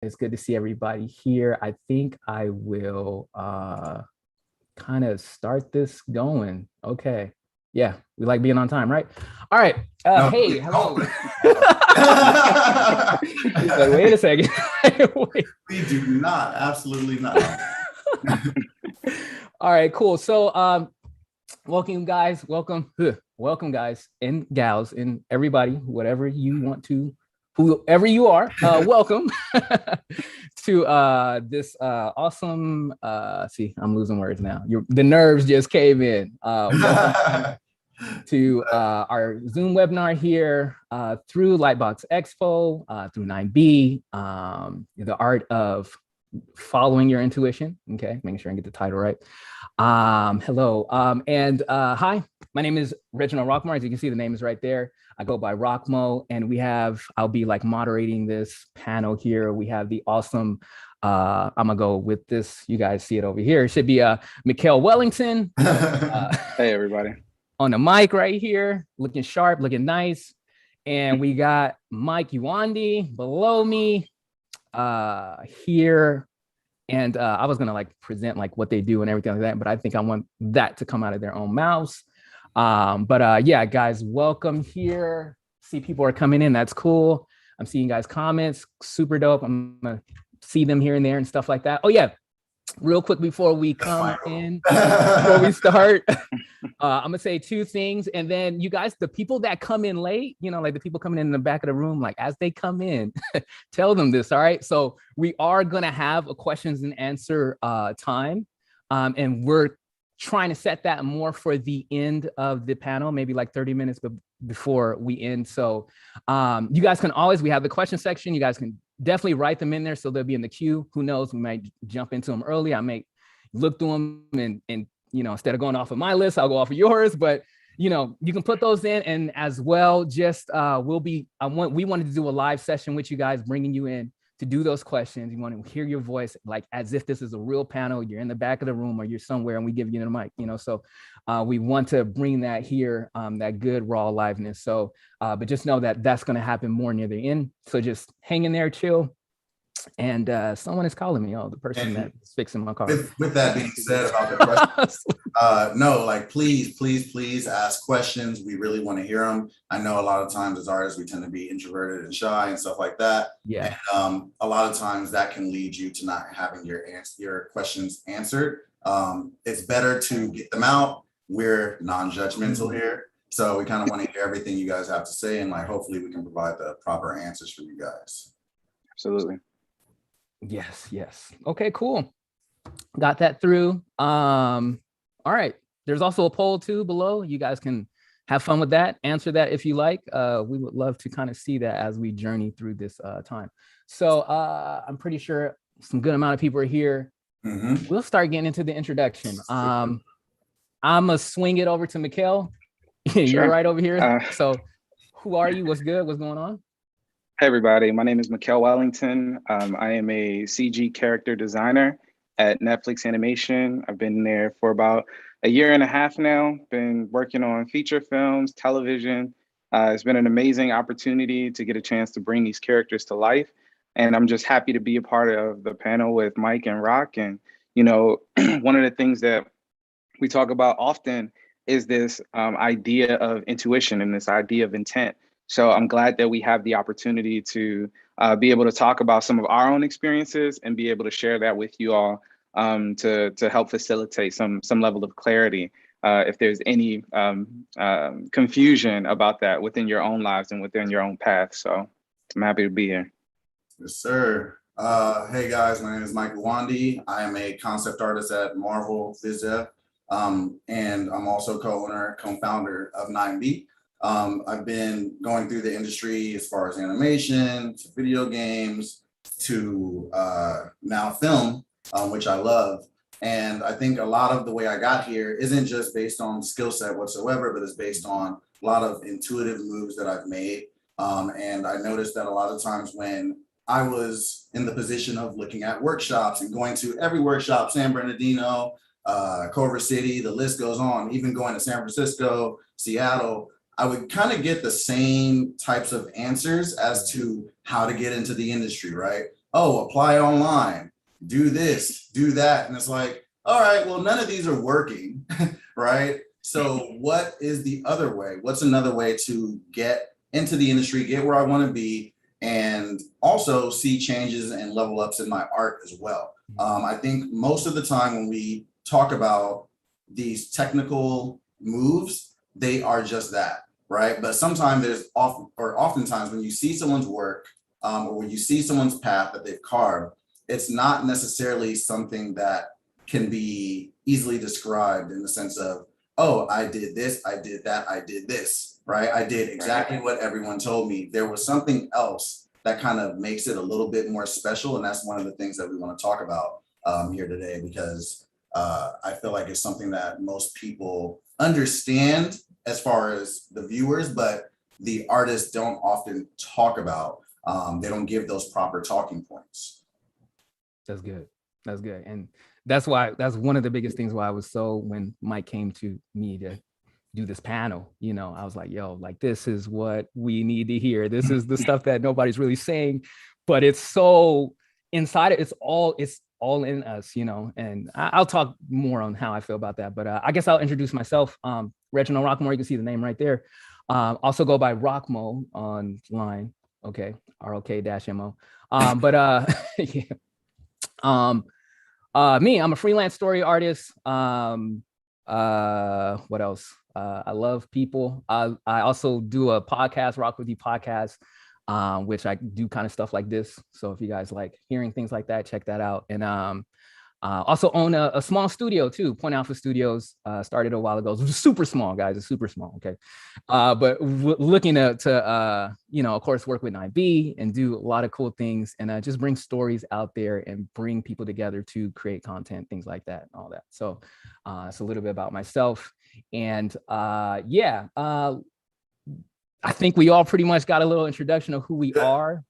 It's good to see everybody here. I think I will kind of start this going. Okay. Yeah, we like being on time, right? All right. No, hey, hello. He's like, wait a second. Wait. We do not. Absolutely not. All right, cool. So welcome guys. Welcome guys and gals and everybody, whatever you want to, whoever you are, welcome to this awesome see, I'm losing words now. The nerves just came in. To our Zoom webinar here through Lightbox Expo, through 9B, the art of following your intuition. Okay, making sure I get the title right. Hello, and hi, my name is Reginald Rockmore. As you can see, the name is right there. I go by ROK-MO, and I'll be like moderating this panel here. We have the awesome, I'm gonna go with this, you guys see it over here. It should be Mikhail Wellington. Hey, everybody. On the mic right here, looking sharp, looking nice. And we got Mike Uwandi below me here. And I was gonna like present like what they do and everything like that, but I think I want that to come out of their own mouths. Yeah, guys, welcome here. See, people are coming in, that's cool. I'm seeing guys' comments, super dope. I'm gonna see them here and there and stuff like that. Oh yeah, real quick before we come in, before we start, I'm gonna say two things, and then you guys, the people that come in late, you know, like the people coming in the back of the room, like as they come in, tell them this. All right, so we are gonna have a questions and answer time, and we're trying to set that more for the end of the panel, maybe like 30 minutes before we end. So you guys can always, we have the question section, you guys can definitely write them in there so they'll be in the queue. Who knows, we might jump into them early. I may look through them and you know, instead of going off of my list, I'll go off of yours, but you know, you can put those in. And as well, just we wanted to do a live session with you guys, bringing you in to do those questions. You want to hear your voice like as if this is a real panel, you're in the back of the room or you're somewhere and we give you the mic, you know, so we want to bring that here, that good raw aliveness. So but just know that that's going to happen more near the end, so just hang in there, chill. And someone is calling me. Oh, the person that's fixing my car. With that being said about the questions, no, like please ask questions. We really want to hear them. I know a lot of times as artists, we tend to be introverted and shy and stuff like that. Yeah. And, a lot of times that can lead you to not having your questions answered. It's better to get them out. We're non-judgmental here. So we kind of want to hear everything you guys have to say, and like hopefully we can provide the proper answers for you guys. Absolutely. Yes. Okay, cool. Got that through. All right. There's also a poll too below. You guys can have fun with that. Answer that if you like. We would love to kind of see that as we journey through this time. So I'm pretty sure some good amount of people are here. Mm-hmm. We'll start getting into the introduction. I'm gonna swing it over to Mikhail. You're Sure. right over here. So who are you? What's good? What's going on? Hey, everybody. My name is Mikhail Wellington. I am a CG character designer at Netflix Animation. I've been there for about a year and a half now. Been working on feature films, television. It's been an amazing opportunity to get a chance to bring these characters to life. And I'm just happy to be a part of the panel with Mike and Rock. And, you know, one of the things that we talk about often is this idea of intuition and this idea of intent. So I'm glad that we have the opportunity to be able to talk about some of our own experiences and be able to share that with you all to help facilitate some level of clarity if there's any confusion about that within your own lives and within your own path. So I'm happy to be here. Yes, sir. Hey guys, my name is Mike Uwandi. I am a concept artist at Marvel VizDev, and I'm also co-founder of 9B. I've been going through the industry as far as animation, to video games, to now film, which I love. And I think a lot of the way I got here isn't just based on skill set whatsoever, but it's based on a lot of intuitive moves that I've made. And I noticed that a lot of times when I was in the position of looking at workshops and going to every workshop, San Bernardino, Culver City, the list goes on, even going to San Francisco, Seattle, I would kind of get the same types of answers as to how to get into the industry, right? oh, apply online, do this, do that. And it's like, all right, well, none of these are working, right? So what is the other way? What's another way to get into the industry, get where I want to be, and also see changes and level ups in my art as well? I think most of the time when we talk about these technical moves, they are just that, right? But sometimes oftentimes when you see someone's work, or when you see someone's path that they've carved, it's not necessarily something that can be easily described in the sense of, oh, I did this, I did that, I did this, right? I did exactly what everyone told me. There was something else that kind of makes it a little bit more special. And that's one of the things that we want to talk about here today, because I feel like it's something that most people understand as far as the viewers, but the artists don't often talk about. They don't give those proper talking points. That's good. That's good. And that's one of the biggest things why I was so, when Mike came to me to do this panel, you know, I was like, yo, like, this is what we need to hear. This is the stuff that nobody's really saying, but it's so inside it. It's all in us, you know, and I'll talk more on how I feel about that. But I guess I'll introduce myself. Reginald Rockmore, you can see the name right there. Also go by ROK-MO online. Okay, ROK-MO. Yeah. Me, I'm a freelance story artist. What else? I love people. I also do a podcast, Rock With You podcast, which I do kind of stuff like this. So if you guys like hearing things like that, check that out. And also own a small studio too, Point Alpha Studios. Started a while ago. It's super small, guys. It's super small. Okay, but looking to you know, of course, work with 9B and do a lot of cool things, and just bring stories out there and bring people together to create content, things like that, and all that. So it's a little bit about myself, and yeah, I think we all pretty much got a little introduction of who we are.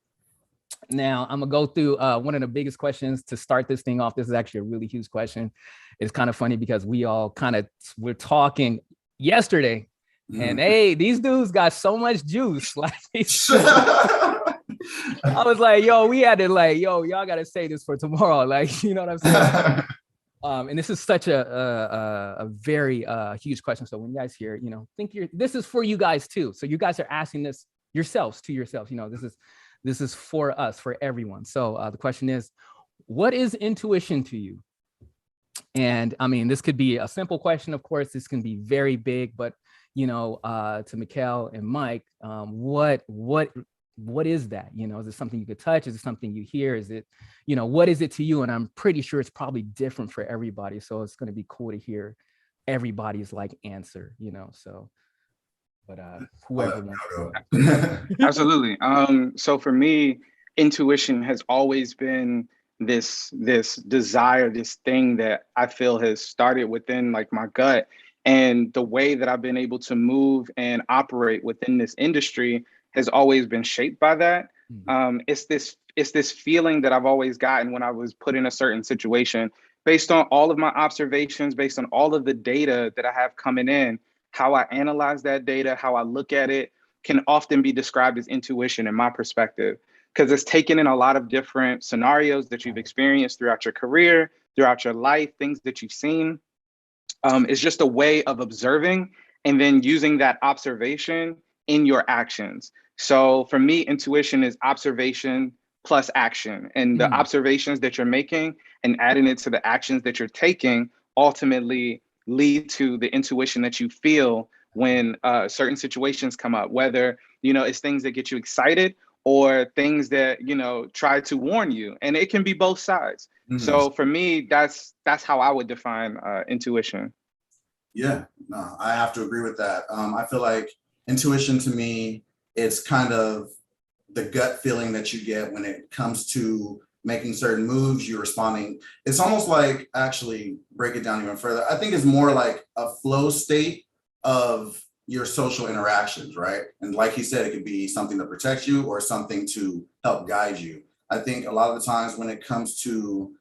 Now I'm gonna go through one of the biggest questions to start this thing off. This is actually a really huge question. It's kind of funny because we're talking yesterday, and hey, these dudes got so much juice. Like, I was like, yo, we had to like, yo, y'all gotta say this for tomorrow. Like, you know what I'm saying? And this is such a very huge question. So when you guys hear, you know, this is for you guys too. So you guys are asking this yourselves to yourselves. You know, this is for us, for everyone. So the question is, what is intuition to you? And I mean, this could be a simple question, of course. This can be very big, but you know, to Mikkel and Mike, what is that? You know, is it something you could touch? Is it something you hear? Is it, you know, what is it to you? And I'm pretty sure it's probably different for everybody. So it's going to be cool to hear everybody's like answer, you know, so. But whoever wants to. Absolutely. So for me, intuition has always been this desire, this thing that I feel has started within like my gut. And the way that I've been able to move and operate within this industry has always been shaped by that. It's this feeling that I've always gotten when I was put in a certain situation, based on all of my observations, based on all of the data that I have coming in. How I analyze that data, how I look at it, can often be described as intuition in my perspective, because it's taken in a lot of different scenarios that you've experienced throughout your career, throughout your life, things that you've seen. It's just a way of observing and then using that observation in your actions. So for me, intuition is observation plus action, and the observations that you're making and adding it to the actions that you're taking ultimately lead to the intuition that you feel when certain situations come up, whether, you know, it's things that get you excited or things that, you know, try to warn you. And it can be both sides. So for me, that's how I would define intuition. Yeah, no, I have to agree with that. I feel like intuition to me, it's kind of the gut feeling that you get when it comes to making certain moves, you're responding. It's almost like, actually break it down even further, I think it's more like a flow state of your social interactions, right? And like he said, it could be something to protect you or something to help guide you. I think a lot of the times when it comes to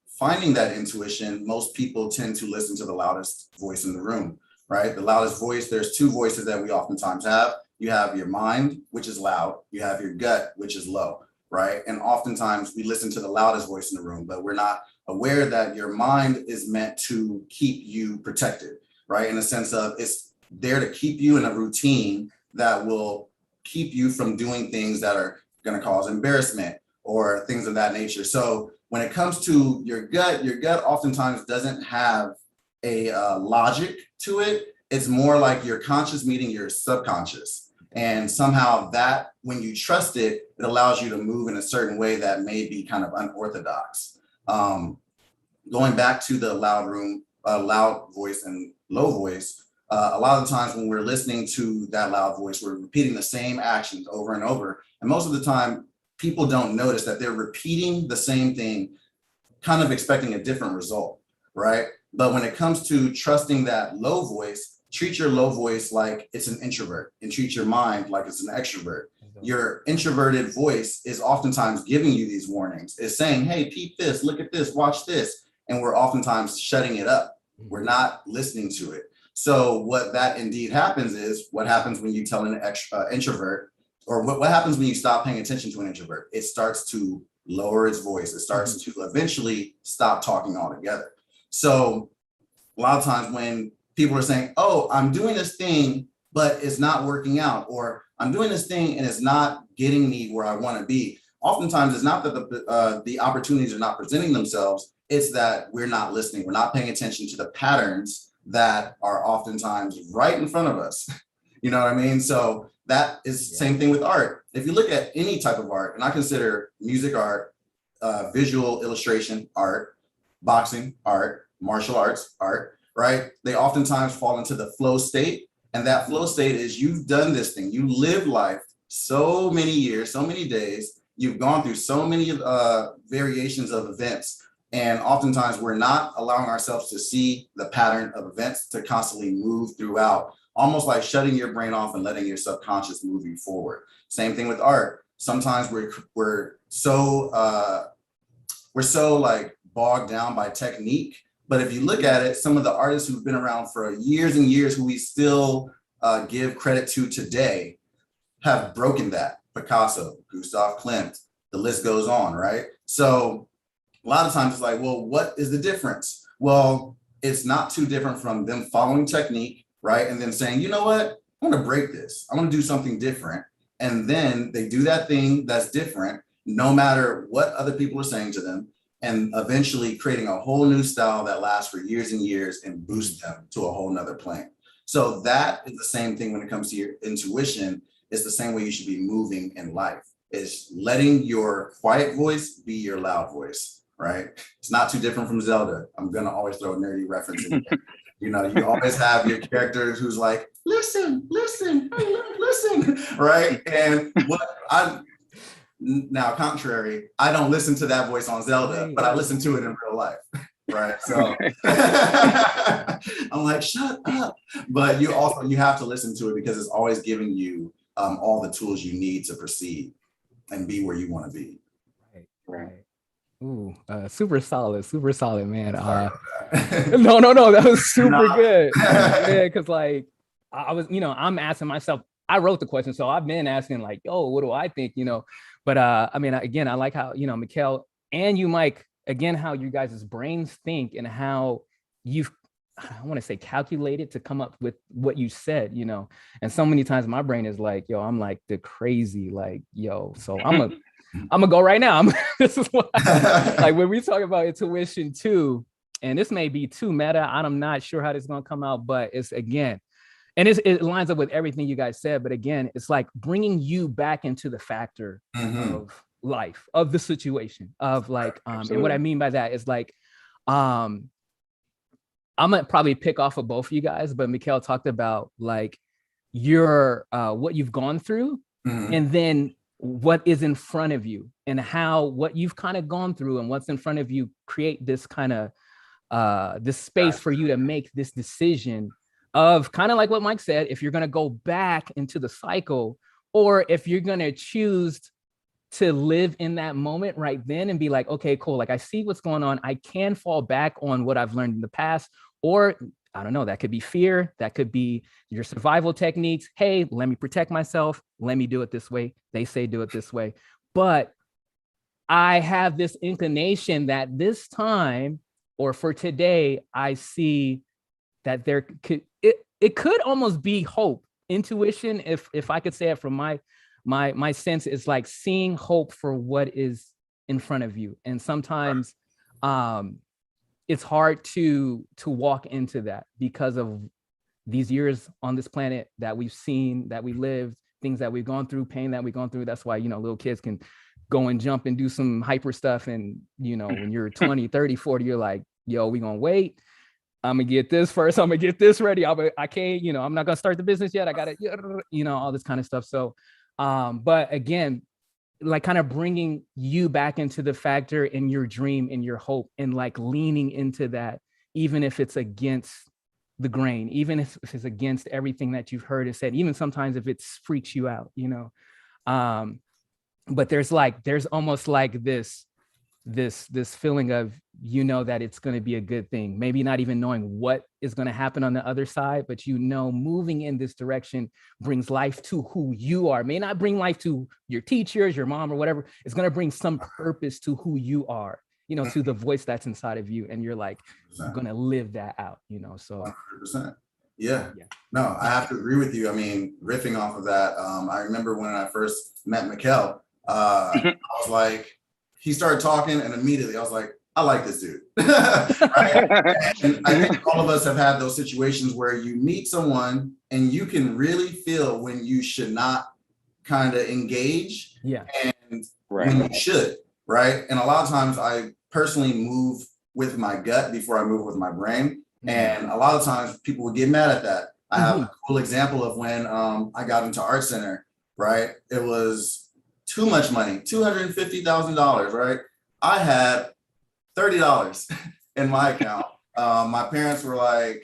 finding that intuition, most people tend to listen to the loudest voice in the room, right? The loudest voice, there's two voices that we oftentimes have. You have your mind, which is loud. You have your gut, which is low. right? And oftentimes we listen to the loudest voice in the room, but we're not aware that your mind is meant to keep you protected, right? In the sense of it's there to keep you in a routine that will keep you from doing things that are going to cause embarrassment or things of that nature. So when it comes to your gut oftentimes doesn't have a logic to it. It's more like your conscious meeting your subconscious. And somehow that, when you trust it, it allows you to move in a certain way that may be kind of unorthodox. Going back to the loud voice and low voice, a lot of the times when we're listening to that loud voice, we're repeating the same actions over and over. And most of the time, people don't notice that they're repeating the same thing, kind of expecting a different result, right? But when it comes to trusting that low voice, treat your low voice like it's an introvert and treat your mind like it's an extrovert. Your introverted voice is oftentimes giving you these warnings. It's saying, hey, peep this, look at this, watch this. And we're oftentimes shutting it up. We're not listening to it. So what that indeed happens is, what happens when you tell an introvert, or what happens when you stop paying attention to an introvert? It starts to lower its voice. It starts to eventually stop talking altogether. So a lot of times when people are saying, oh, I'm doing this thing, but it's not working out, or I'm doing this thing and it's not getting me where I want to be. Oftentimes it's not that the opportunities are not presenting themselves. It's that we're not listening. We're not paying attention to the patterns that are oftentimes right in front of us. You know what I mean? So that is the same thing with art. If you look at any type of art, and I consider music art, visual illustration art, boxing art, martial arts art, right? They oftentimes fall into the flow state. And that flow state is, you've done this thing, you live life so many years, so many days, you've gone through so many variations of events. And oftentimes we're not allowing ourselves to see the pattern of events to constantly move throughout, almost like shutting your brain off and letting your subconscious move you forward. Same thing with art. Sometimes we're so like bogged down by technique. But if you look at it, some of the artists who've been around for years and years, who we still give credit to today, have broken that. Picasso, Gustav Klimt, the list goes on, right? So a lot of times it's like, well, what is the difference? Well, it's not too different from them following technique, right? And then saying, you know what, I'm gonna break this. I'm gonna do something different. And then they do that thing that's different, no matter what other people are saying to them, and eventually creating a whole new style that lasts for years and years and boosts them to a whole nother plane. So that is the same thing when it comes to your intuition. It's the same way you should be moving in life, is letting your quiet voice be your loud voice, right? It's not too different from Zelda. I'm gonna always throw a nerdy reference in there. You know, you always have your character who's like, listen, listen, listen, right? And now, contrary, I don't listen to that voice on Zelda, but I listen to it in real life, right? So I'm like, shut up. But you have to listen to it, because it's always giving you all the tools you need to proceed and be where you want to be. Right. Ooh, super solid, man. No, that was super good. Yeah, because like I was, I'm asking myself, I wrote the question, so I've been asking like, yo, what do I think, But I mean, again, I like how, Mikhail and you, Mike, again, how you guys' brains think and how you've, I want to say, calculated to come up with what you said, And so many times my brain is like, yo, I'm like the crazy, like, yo, so I'm gonna go right now. This is what like when we talk about intuition too, and this may be too meta. I'm not sure how this is gonna come out, but it's, again, and it lines up with everything you guys said. But again, it's like bringing you back into the factor of life, of the situation, of like, and what I mean by that is like, I'm gonna probably pick off of both of you guys, but Mikhail talked about like your what you've gone through, and then what is in front of you, and how what you've kind of gone through and what's in front of you create this kind of this space for you to make this decision of kind of like what Mike said, if you're going to go back into the cycle, or if you're going to choose to live in that moment right then and be like, okay, cool. Like I see what's going on. I can fall back on what I've learned in the past, or I don't know, that could be fear. That could be your survival techniques. Hey, let me protect myself. Let me do it this way. They say do it this way. But I have this inclination that this time, or for today, I see that there could, it could almost be hope, intuition, if I could say it from my sense, is like seeing hope for what is in front of you. And sometimes it's hard to walk into that because of these years on this planet that we've seen, that we lived, things that we've gone through, pain that we've gone through. That's why, you know, little kids can go and jump and do some hyper stuff. And, you know, when you're 20, 30, 40, you're like, yo, we gonna wait. I'm gonna get this first. I'm gonna get this ready. I can't, you know, I'm not gonna start the business yet. I gotta, you know, all this kind of stuff. So, but again, like kind of bringing you back into the factor in your dream, in your hope, and like leaning into that, even if it's against the grain, even if it's against everything that you've heard and said, even sometimes if it freaks you out, you know. But there's almost like this feeling of, you know, that it's going to be a good thing, maybe not even knowing what is going to happen on the other side, but you know, moving in this direction brings life to who you are. It may not bring life to your teachers, your mom, or whatever. It's going to bring some purpose to who you are, you know, to the voice that's inside of you. And you're like, you're going to live that out, you know, so. 100%. Yeah. No, I have to agree with you. I mean, riffing off of that, I remember when I first met Mikkel, I was like, he started talking and immediately I was like, I like this dude. Right? And I think all of us have had those situations where you meet someone and you can really feel when you should not kind of engage and when you should, right? And a lot of times I personally move with my gut before I move with my brain. And a lot of times people would get mad at that. I have a cool example of when I got into Art Center, right? It was too much money, $250,000, right? I had $30 in my account. My parents were like,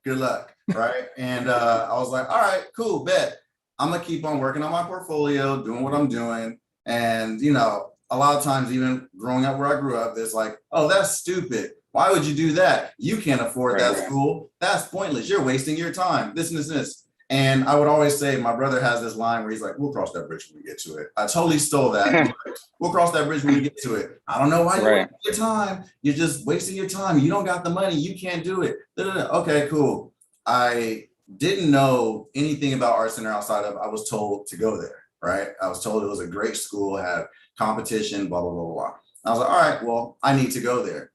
good luck, right? And I was like, all right, cool, bet. I'm gonna keep on working on my portfolio, doing what I'm doing. And, you know, a lot of times, even growing up where I grew up, there's like, oh, that's stupid. Why would you do that? You can't afford that school. That's pointless. You're wasting your time. This and this and this. And I would always say, my brother has this line where he's like, we'll cross that bridge when we get to it. I totally stole that. We'll cross that bridge when we get to it. I don't know why you're wasting your time. You're just wasting your time. You don't got the money. You can't do it. Okay, cool. I didn't know anything about Art Center outside of, I was told to go there, right? I was told it was a great school, had competition, blah, blah, blah, blah. I was like, all right, well, I need to go there.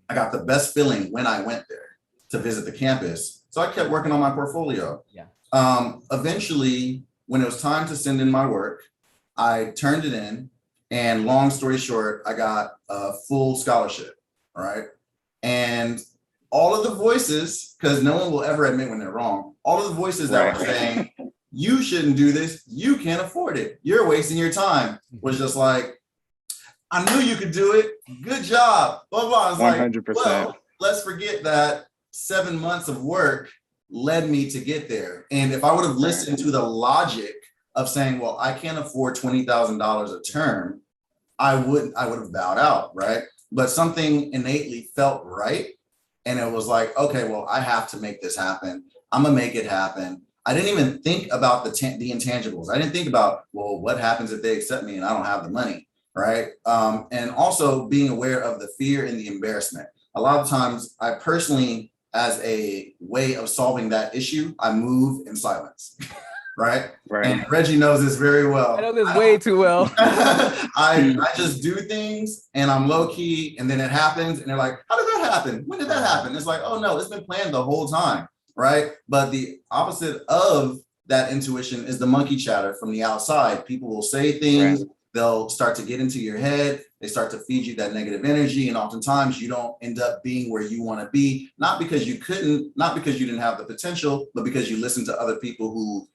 I got the best feeling when I went there to visit the campus. So I kept working on my portfolio. Eventually, when it was time to send in my work, I turned it in, and long story short, I got a full scholarship, all right? And all of the voices, because no one will ever admit when they're wrong, all of the voices that were saying, you shouldn't do this, you can't afford it, you're wasting your time, was just like, I knew you could do it, good job, blah, blah. I was 100%. Like, well, let's forget that 7 months of work led me to get there. And if I would have listened to the logic of saying, well, I can't afford $20,000 a term, I would have bowed out, right? But something innately felt right. And it was like, okay, well, I have to make this happen. I'm gonna make it happen. I didn't even think about the intangibles. I didn't think about, well, what happens if they accept me and I don't have the money, right? And also being aware of the fear and the embarrassment. A lot of times I personally, as a way of solving that issue, I move in silence, right? And Reggie knows this very well. I know this way too well. I just do things and I'm low key, and then it happens and they're like, how did that happen? When did that happen? It's like, oh no, it's been planned the whole time, right? But the opposite of that intuition is the monkey chatter from the outside. People will say things, they'll start to get into your head, they start to feed you that negative energy, and oftentimes you don't end up being where you want to be, not because you couldn't, not because you didn't have the potential, but because you listen to other people who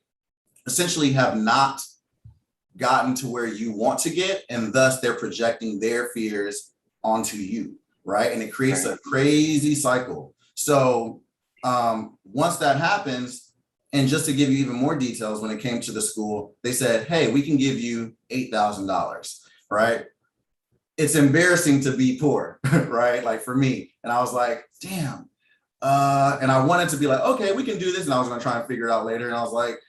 essentially have not gotten to where you want to get, and thus they're projecting their fears onto you, right? And it creates a crazy cycle. So once that happens, and just to give you even more details, when it came to the school, they said, hey, we can give you $8,000, right? It's embarrassing to be poor, right? Like for me. And I was like, damn. And I wanted to be like, okay, we can do this. And I was gonna try and figure it out later. And I was like,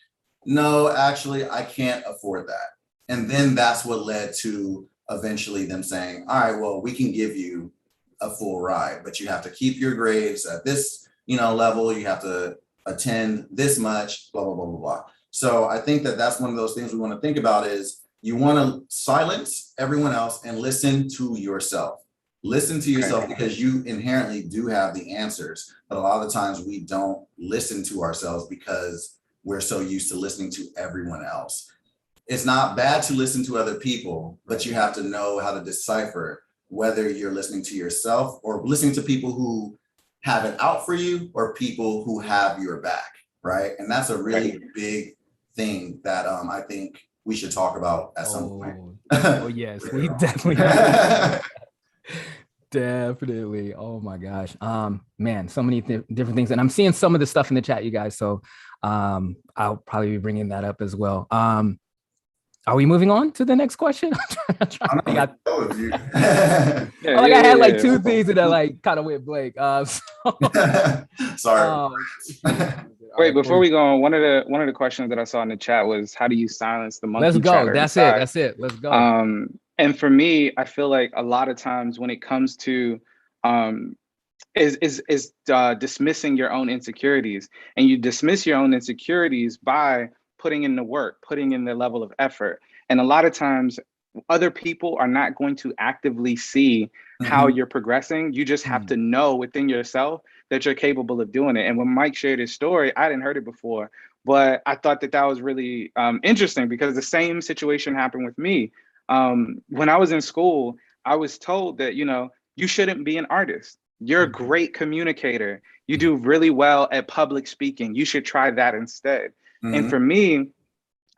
no, actually, I can't afford that. And then that's what led to eventually them saying, all right, well, we can give you a full ride, but you have to keep your grades at this, level. You have to attend this much, blah, blah, blah, blah, blah. So I think that that's one of those things we want to think about is you want to silence everyone else and listen to yourself. Listen to yourself because you inherently do have the answers, but a lot of the times we don't listen to ourselves because we're so used to listening to everyone else. It's not bad to listen to other people, but you have to know how to decipher whether you're listening to yourself or listening to people who have it out for you or people who have your back, right? And that's a really big thing that I think we should talk about at some point. Oh yes, we definitely definitely. Oh my gosh. Man, so many different things. And I'm seeing some of the stuff in the chat, you guys. So I'll probably be bringing that up as well. Are we moving on to the next question? I had like two things that like kind of went blank. Sorry. Wait, before we go on, one of the questions that I saw in the chat was, how do you silence the monkey? Let's go. Chatter That's inside? it. That's it. Let's go. And for me, I feel like a lot of times when it comes to dismissing your own insecurities, and you dismiss your own insecurities by putting in the work, putting in the level of effort. And a lot of times other people are not going to actively see how you're progressing. You just have to know within yourself that you're capable of doing it. And when Mike shared his story, I hadn't heard it before, but I thought that was really interesting because the same situation happened with me. When I was in school, I was told that, you shouldn't be an artist. You're a great communicator. You do really well at public speaking. You should try that instead. And for me,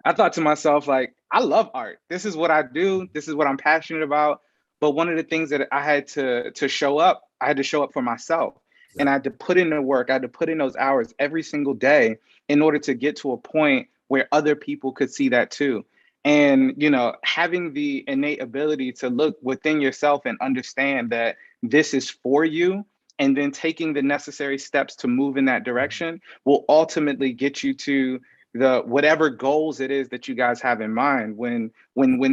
I thought to myself, like, I love art. This is what I do. This is what I'm passionate about. But one of the things that I had to show up, I had to show up for myself. And I had to put in the work. I had to put in those hours every single day in order to get to a point where other people could see that too. And, having the innate ability to look within yourself and understand that this is for you, and then taking the necessary steps to move in that direction will ultimately get you to the whatever goals it is that you guys have in mind when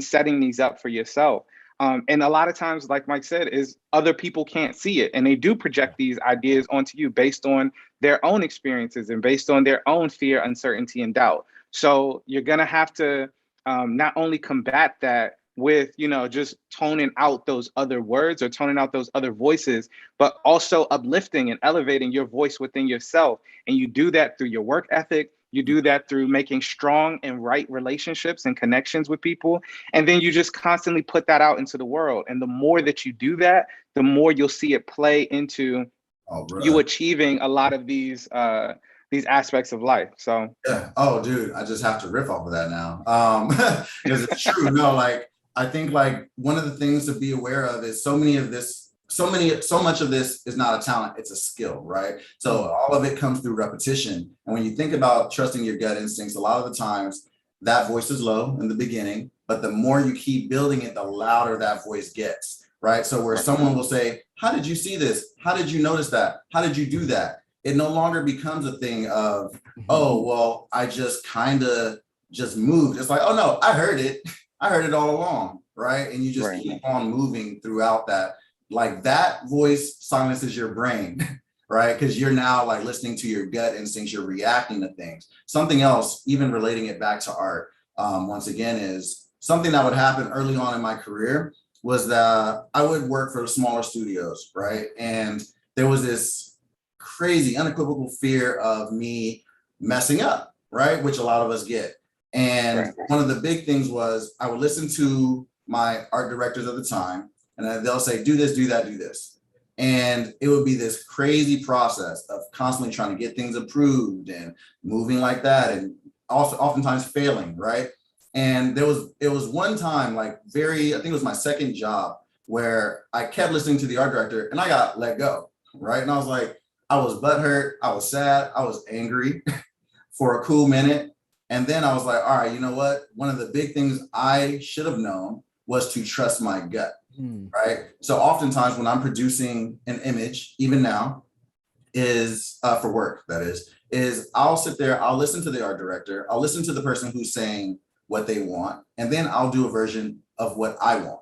setting these up for yourself. And a lot of times, like Mike said, is other people can't see it, and they do project these ideas onto you based on their own experiences and based on their own fear, uncertainty, and doubt. So you're gonna have to not only combat that with, just toning out those other words or toning out those other voices, but also uplifting and elevating your voice within yourself. And you do that through your work ethic. You do that through making strong and right relationships and connections with people. And then you just constantly put that out into the world. And the more that you do that, the more you'll see it play into you achieving a lot of these aspects of life. So yeah. Oh, dude, I just have to riff off of that now. Because it's true. No, like, I think like one of the things to be aware of is so much of this is not a talent, it's a skill, right? So all of it comes through repetition. And when you think about trusting your gut instincts, a lot of the times that voice is low in the beginning, but the more you keep building it, the louder that voice gets, right? So where someone will say, how did you see this? How did you notice that? How did you do that? It no longer becomes a thing of, oh, well, I just kind of just moved. It's like, oh no, I heard it all along, right? And you just keep on moving throughout that. Like that voice silences your brain, right? Because you're now like listening to your gut instincts, you're reacting to things. Something else, even relating it back to art, once again, is something that would happen early on in my career was that I would work for smaller studios, right? And there was this crazy, unequivocal fear of me messing up, right? Which a lot of us get. And one of the big things was I would listen to my art directors at the time, and they'll say, do this, do that, do this. And it would be this crazy process of constantly trying to get things approved and moving like that, and also oftentimes failing, right? And it was one time, like I think it was my second job, where I kept listening to the art director and I got let go, right? And I was like, I was butthurt, I was sad, I was angry for a cool minute. And then I was like, all right, you know what? One of the big things I should have known was to trust my gut, right? So oftentimes when I'm producing an image, even now, is for work, that is I'll sit there, I'll listen to the art director, I'll listen to the person who's saying what they want, and then I'll do a version of what I want.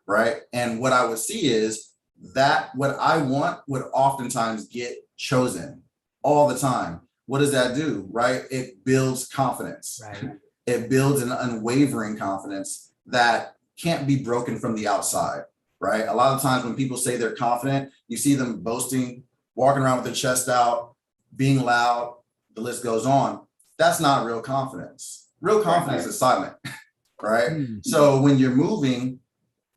right? And what I would see is that what I want would oftentimes get chosen all the time. What does that do, right? It builds confidence. Right. It builds an unwavering confidence that can't be broken from the outside, right? A lot of times when people say they're confident, you see them boasting, walking around with their chest out, being loud, the list goes on. That's not real confidence. Real confidence is silent, right? So when you're moving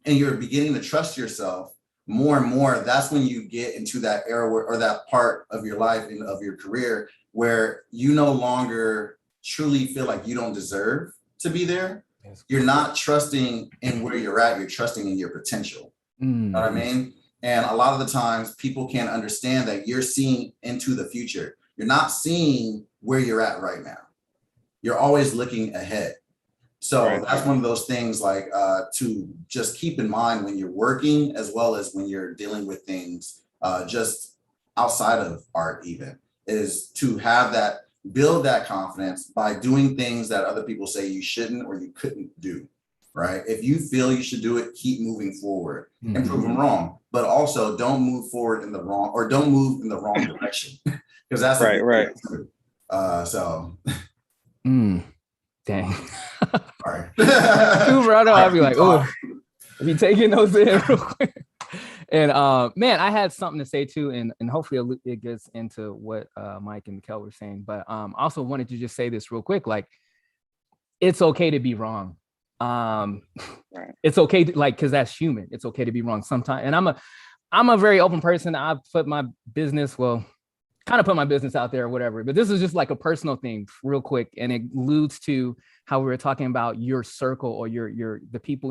and you're beginning to trust yourself more and more, that's when you get into that era where, or that part of your life and of your career where you no longer truly feel like you don't deserve to be there. You're not trusting in where you're at, you're trusting in your potential. You know what I mean? And a lot of the times people can't understand that you're seeing into the future. You're not seeing where you're at right now. You're always looking ahead. So that's one of those things like to just keep in mind when you're working, as well as when you're dealing with things just outside of art even, is to have that, build that confidence by doing things that other people say you shouldn't or you couldn't do, right? If you feel you should do it, keep moving forward and prove them wrong, but also don't move forward in the wrong, or don't move in the wrong direction, because that's right. So. Dang. All right. I'll be like, oh, be taking those in real quick. And man, I had something to say too, and hopefully it gets into what Mike and Mikkel were saying. But also wanted to just say this real quick, like it's okay to be wrong. It's okay to, like, because that's human. It's okay to be wrong sometimes. And I'm a very open person. I put my business, kind of put my business out there or whatever, but this is just like a personal thing real quick. And it alludes to how we were talking about your circle or the people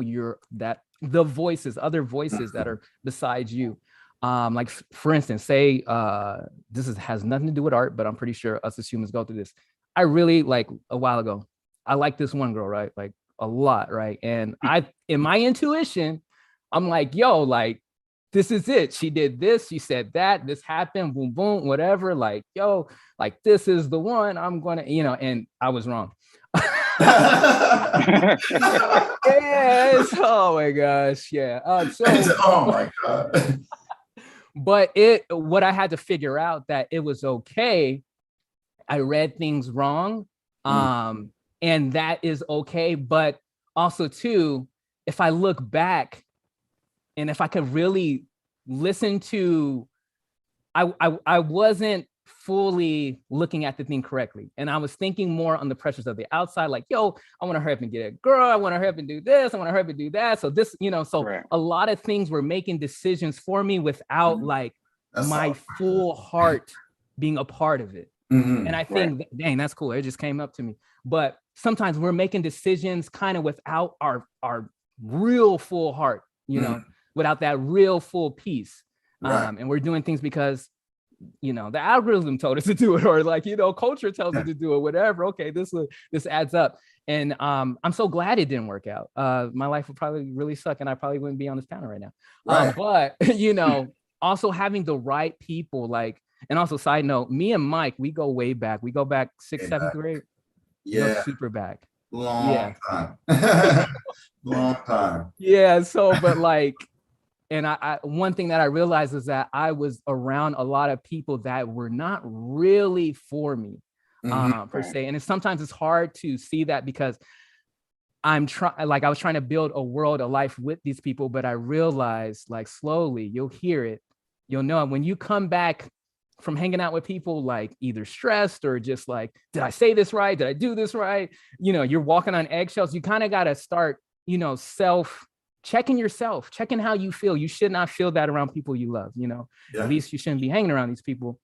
the voices, other voices that are besides you. Like for instance, say has nothing to do with art, but I'm pretty sure us as humans go through this. I really, like a while ago, I like this one girl, right? Like a lot, right? And in my intuition, I'm like, yo, like, this is it. She did this, she said that, this happened, boom, boom, whatever. Like, yo, like, this is the one I'm gonna, and I was wrong. Yes. Oh my gosh. Yeah. Oh my God. But what I had to figure out that it was okay. I read things wrong. And that is okay. But also too, if I look back and if I could really listen to, I wasn't fully looking at the thing correctly. And I was thinking more on the pressures of the outside, like, yo, I want to hurry up and get a girl. I want to hurry up and do this. I want to hurry up and do that. So this, a lot of things were making decisions for me without like my full heart being a part of it. And I think, dang, that's cool. It just came up to me. But sometimes we're making decisions kind of without our real full heart, without that real full peace. And we're doing things because, the algorithm told us to do it, or like, culture tells us to do it, whatever. Okay, this adds up. And I'm so glad it didn't work out. My life would probably really suck and I probably wouldn't be on this panel right now. But, also having the right people, like, and also side note, me and Mike, we go way back. We go back 6th, 7th grade. Yeah. Super back. Long time. Long time. Yeah. So, but like, and I one thing that I realized is that I was around a lot of people that were not really for me, per se. And sometimes it's hard to see that because I was trying to build a world, a life with these people, but I realized, like, slowly you'll hear it. You'll know when you come back from hanging out with people, like either stressed or just like, did I say this right? Did I do this right? You're walking on eggshells. You kind of got to start, checking yourself, checking how you feel. You should not feel that around people you love, At least you shouldn't be hanging around these people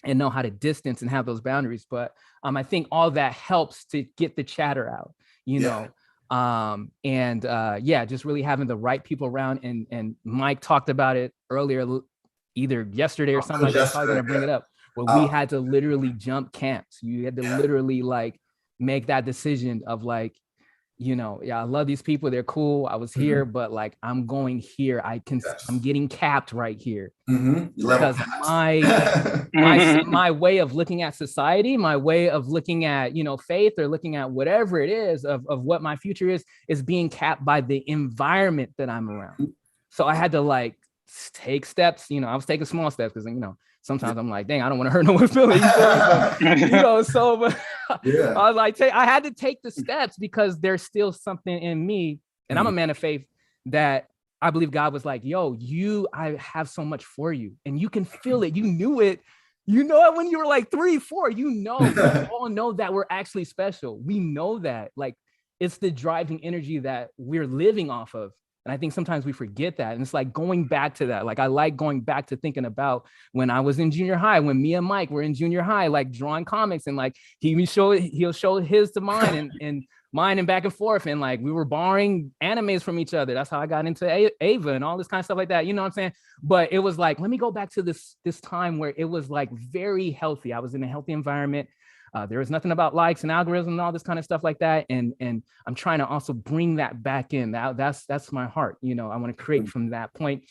and know how to distance and have those boundaries. But I think all that helps to get the chatter out, just really having the right people around. And Mike talked about it earlier, either yesterday or something like that. I'm probably gonna bring it up. Where we had to literally jump camps. You had to literally like make that decision of like, I love these people. They're cool. I was here, but like, I'm going here. I'm getting capped right here. Because my way of looking at society, my way of looking at, faith, or looking at whatever it is of what my future is being capped by the environment that I'm around. So I had to like take steps, I was taking small steps because, sometimes I'm like, dang, I don't want to hurt no one's feelings. But, yeah. I was like, I had to take the steps because there's still something in me. And I'm a man of faith that I believe God was like, yo, I have so much for you, and you can feel it. You knew it. You know it when you were like 3, 4, we all know that we're actually special. We know that, like, it's the driving energy that we're living off of. And I think sometimes we forget that. And it's like going back to that. Like, I like going back to thinking about when I was in junior high, when me and Mike were in junior high, like drawing comics, and like he'll show his to mine and mine, and back and forth. And like, we were borrowing animes from each other. That's how I got into Ava and all this kind of stuff like that. You know what I'm saying? But it was like, let me go back to this time where it was like very healthy. I was in a healthy environment. There was nothing about likes and algorithms and all this kind of stuff like that. And I'm trying to also bring that back in. That's my heart. I want to create from that point.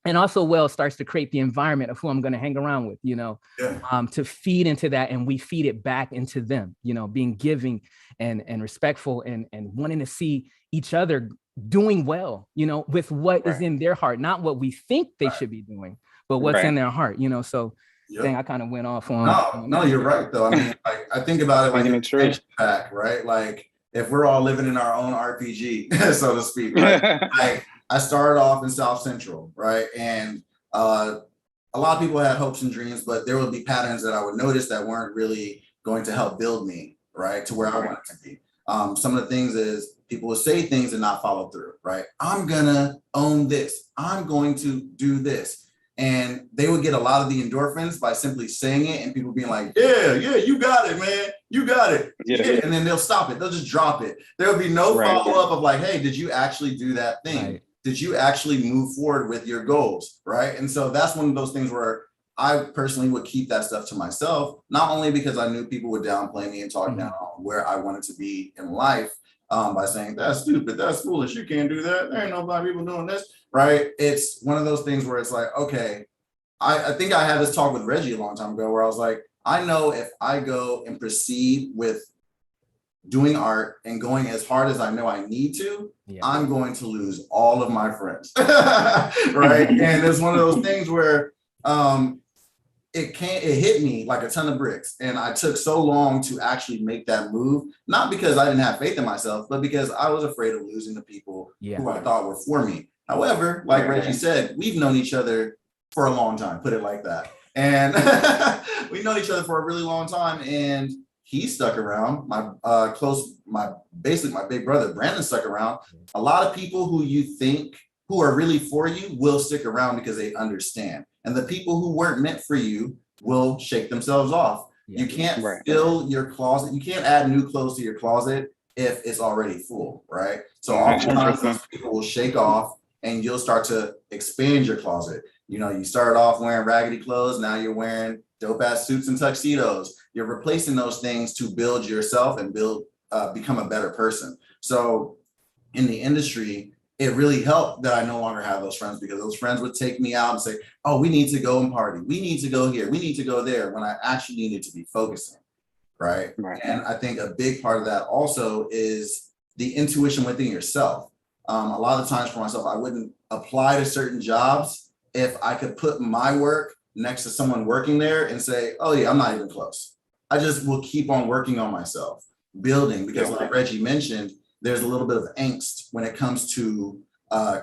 And also, starts to create the environment of who I'm going to hang around with, to feed into that. And we feed it back into them, being giving and respectful and wanting to see each other doing well, with what is in their heart, not what we think they should be doing, but what's in their heart, so. Yep. Dang, I kind of went off on. No, you're right though. I mean, like, I think about it like an extension pack, right? Like, if we're all living in our own RPG, so to speak, right? Like, I started off in South Central, right? And a lot of people had hopes and dreams, but there would be patterns that I would notice that weren't really going to help build me, right, to where I wanted to be. Some of the things is people would say things and not follow through, right? I'm gonna own this. I'm going to do this. And they would get a lot of the endorphins by simply saying it, and people being like, yeah, you got it, man. You got it. Yeah. And then they'll stop it. They'll just drop it. There will be no follow-up of like, hey, did you actually do that thing? Right. Did you actually move forward with your goals, right? And so that's one of those things where I personally would keep that stuff to myself, not only because I knew people would downplay me and talk down on where I wanted to be in life, by saying, that's stupid, that's foolish, you can't do that. There ain't nobody people doing this. Right. It's one of those things where it's like, okay, I think I had this talk with Reggie a long time ago where I was like, I know if I go and proceed with doing art and going as hard as I know I need to, I'm going to lose all of my friends. Right. And it's one of those things where it hit me like a ton of bricks. And I took so long to actually make that move, not because I didn't have faith in myself, but because I was afraid of losing the people who I thought were for me. However, like Reggie said, we've known each other for a long time, put it like that. And we've known each other for a really long time. And he stuck around. My big brother, Brandon, stuck around. A lot of people who you think who are really for you will stick around because they understand. And the people who weren't meant for you will shake themselves off. You can't fill your closet. You can't add new clothes to your closet if it's already full, right? So oftentimes those people will shake off, and you'll start to expand your closet. You started off wearing raggedy clothes. Now you're wearing dope ass suits and tuxedos. You're replacing those things to build yourself and become a better person. So in the industry, it really helped that I no longer have those friends, because those friends would take me out and say, oh, we need to go and party. We need to go here. We need to go there, when I actually needed to be focusing. Right. And I think a big part of that also is the intuition within yourself. A lot of times for myself, I wouldn't apply to certain jobs if I could put my work next to someone working there and say, oh yeah, I'm not even close. I just will keep on working on myself, building, because like Reggie mentioned, there's a little bit of angst when it comes to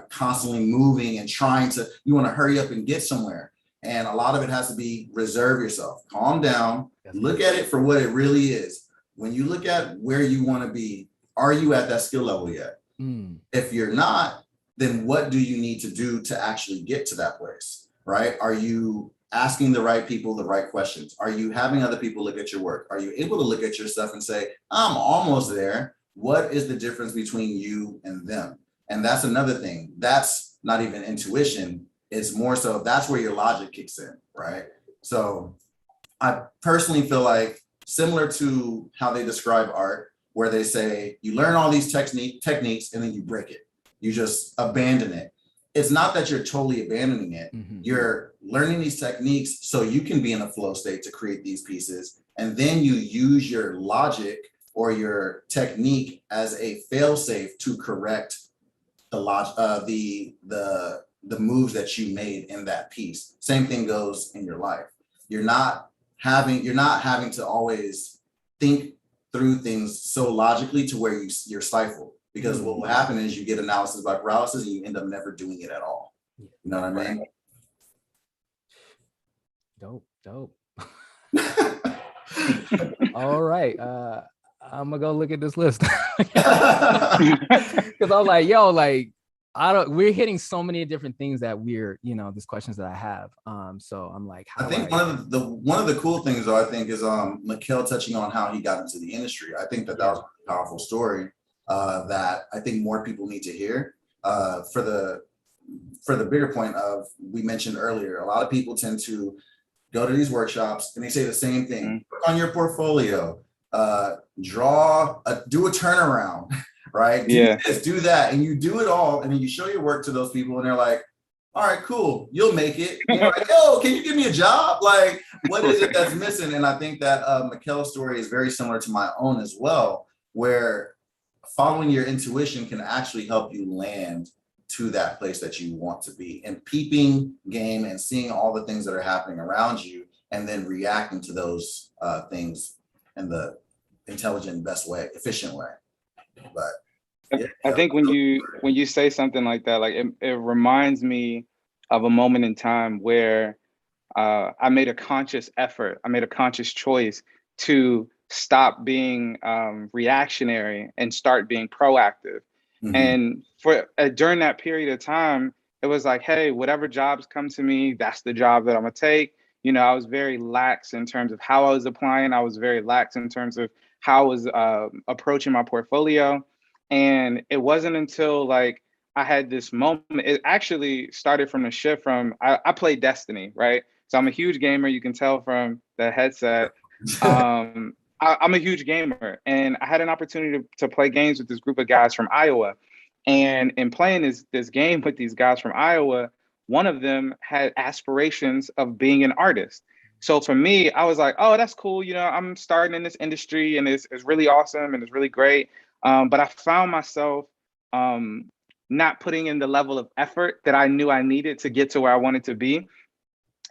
constantly moving and you want to hurry up and get somewhere. And a lot of it has to be reserve yourself, calm down, look at it for what it really is. When you look at where you want to be, are you at that skill level yet? If you're not, then what do you need to do to actually get to that place, right? Are you asking the right people the right questions? Are you having other people look at your work? Are you able to look at your stuff and say, I'm almost there? What is the difference between you and them? And that's another thing. That's not even intuition. It's more so that's where your logic kicks in, right? So I personally feel like, similar to how they describe art, where they say you learn all these techniques and then you break it. You just abandon it. It's not that you're totally abandoning it. You're learning these techniques so you can be in a flow state to create these pieces. And then you use your logic or your technique as a fail-safe to correct the moves that you made in that piece. Same thing goes in your life. You're not having to always think through things so logically to where you're stifled, because what will happen is you get analysis by paralysis and you end up never doing it at all. You know what I mean? Dope. All right. I'm gonna go look at this list because I'm like, yo, like we're hitting so many different things that we're, these questions that I have. So I'm like, I think one of the cool things though, I think is Mikhail touching on how he got into the industry. I think that was a powerful story that I think more people need to hear. For the bigger point of, we mentioned earlier, a lot of people tend to go to these workshops and they say the same thing. Work on your portfolio, do a turnaround, right? Do this, do that, and you do it all, and then you show your work to those people, and they're like, all right, cool, you'll make it. And you're like, yo, can you give me a job? Like, what is it that's missing? And I think that Mikhail's story is very similar to my own as well, where following your intuition can actually help you land to that place that you want to be, and peeping game and seeing all the things that are happening around you and then reacting to those things in the intelligent, best way, efficient way. But I think when you say something like that, like it reminds me of a moment in time where I made a conscious effort, I made a conscious choice to stop being reactionary and start being proactive. And during that period of time, it was like, hey, whatever jobs come to me, that's the job that I'm gonna take. I was very lax in terms of how I was applying. I was very lax in terms of how I was approaching my portfolio. And it wasn't until like I had this moment, it actually started from the shift from, I played Destiny, right? So I'm a huge gamer, you can tell from the headset. I'm a huge gamer, and I had an opportunity to play games with this group of guys from Iowa. And in playing this game with these guys from Iowa, one of them had aspirations of being an artist. So for me, I was like, oh, that's cool. I'm starting in this industry and it's really awesome and it's really great. But I found myself not putting in the level of effort that I knew I needed to get to where I wanted to be.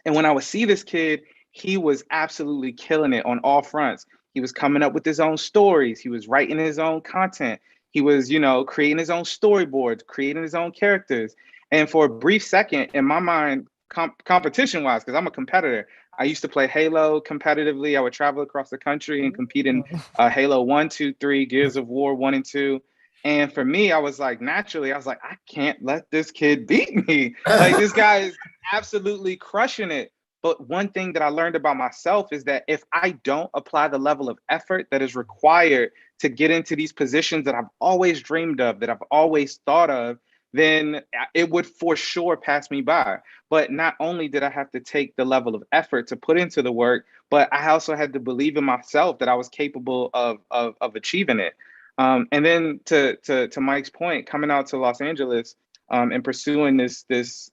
And when I would see this kid, he was absolutely killing it on all fronts. He was coming up with his own stories. He was writing his own content. He was, creating his own storyboards, creating his own characters. And for a brief second, in my mind, competition-wise, because I'm a competitor, I used to play Halo competitively. I would travel across the country and compete in Halo 1, 2, 3, Gears of War 1 and 2. And for me, I was like, naturally, I was like, I can't let this kid beat me. Like, this guy is absolutely crushing it. But one thing that I learned about myself is that if I don't apply the level of effort that is required to get into these positions that I've always dreamed of, that I've always thought of, then it would for sure pass me by. But not only did I have to take the level of effort to put into the work, but I also had to believe in myself that I was capable of achieving it. And then to Mike's point, coming out to Los Angeles and pursuing this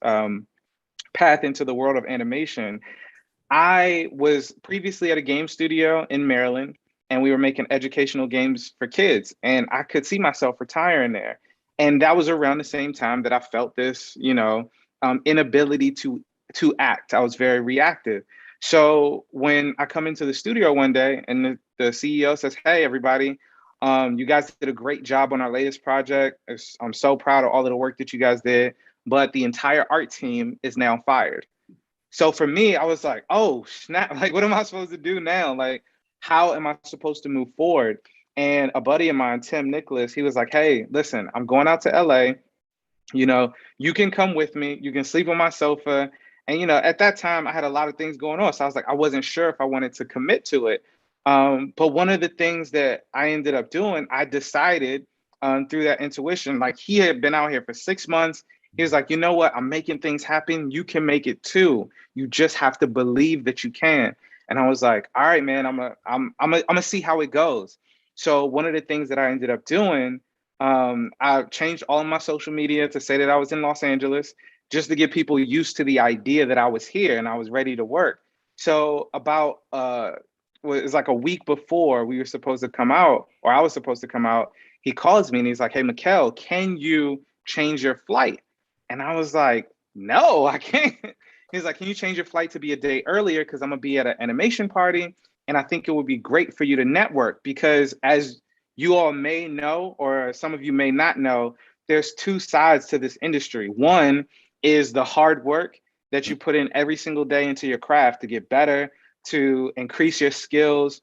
path into the world of animation, I was previously at a game studio in Maryland, and we were making educational games for kids, and I could see myself retiring there. And that was around the same time that I felt this, inability to act. I was very reactive. So when I come into the studio one day and the CEO says, hey, everybody, you guys did a great job on our latest project. I'm so proud of all of the work that you guys did, but the entire art team is now fired. So for me, I was like, oh, snap, like, what am I supposed to do now? Like, how am I supposed to move forward? And a buddy of mine, Tim Nicholas, he was like, hey, listen, I'm going out to LA. You can come with me. You can sleep on my sofa. And, at that time, I had a lot of things going on. So I was like, I wasn't sure if I wanted to commit to it. But one of the things that I ended up doing, I decided through that intuition, like, he had been out here for 6 months. He was like, you know what? I'm making things happen. You can make it too. You just have to believe that you can. And I was like, all right, man, I'm gonna see how it goes. So one of the things that I ended up doing, I changed all of my social media to say that I was in Los Angeles, just to get people used to the idea that I was here and I was ready to work. So about it was like a week before we were supposed to come out, or I was supposed to come out, he calls me and he's like, "Hey, Mikkel, can you change your flight?" And I was like, "No, I can't." He's like, "Can you change your flight to be a day earlier? Because I'm gonna be at an animation party, and I think it would be great for you to network, because as you all may know, or some of you may not know, there's two sides to this industry. One is the hard work that you put in every single day into your craft to get better, to increase your skills,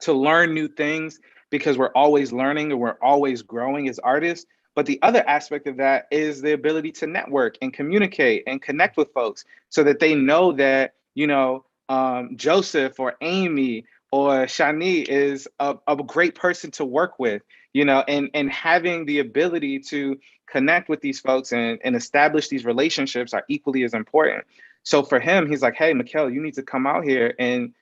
to learn new things, because we're always learning and we're always growing as artists. But the other aspect of that is the ability to network and communicate and connect with folks so that they know that, Joseph or Amy or Shani is a great person to work with, and having the ability to connect with these folks and establish these relationships are equally as important. So for him, he's like, "Hey, Mikkel, you need to come out here and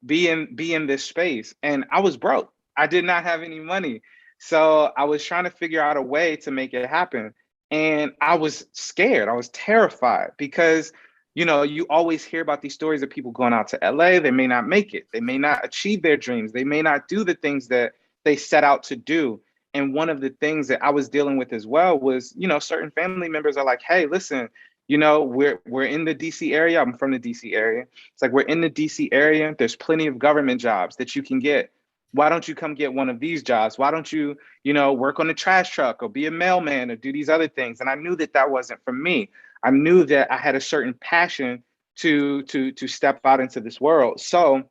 be in this space." And I was broke. I did not have any money. So I was trying to figure out a way to make it happen. And I was scared. I was terrified because, you always hear about these stories of people going out to LA. They may not make it. They may not achieve their dreams. They may not do the things that they set out to do. And one of the things that I was dealing with as well was, certain family members are like, "Hey, listen, we're in the DC area. I'm from the DC area. It's like, we're in the DC area. There's plenty of government jobs that you can get. Why don't you come get one of these jobs? Why don't you, work on the trash truck or be a mailman or do these other things?" And I knew that that wasn't for me. I knew that I had a certain passion to step out into this world. So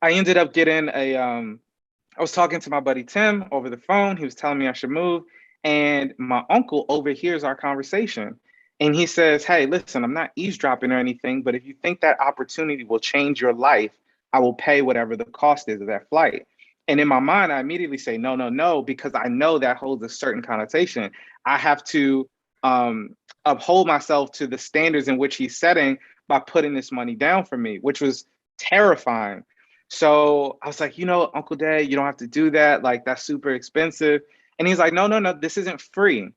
I ended up getting I was talking to my buddy Tim over the phone. He was telling me I should move. And my uncle overhears our conversation. And he says, "Hey, listen, I'm not eavesdropping or anything, but if you think that opportunity will change your life, I will pay whatever the cost is of that flight." And in my mind, I immediately say, "No, no, no," because I know that holds a certain connotation. I have to uphold myself to the standards in which he's setting by putting this money down for me, which was terrifying. So I was like, "Uncle Dad, you don't have to do that. Like, that's super expensive." And he's like, "No, no, no, this isn't free."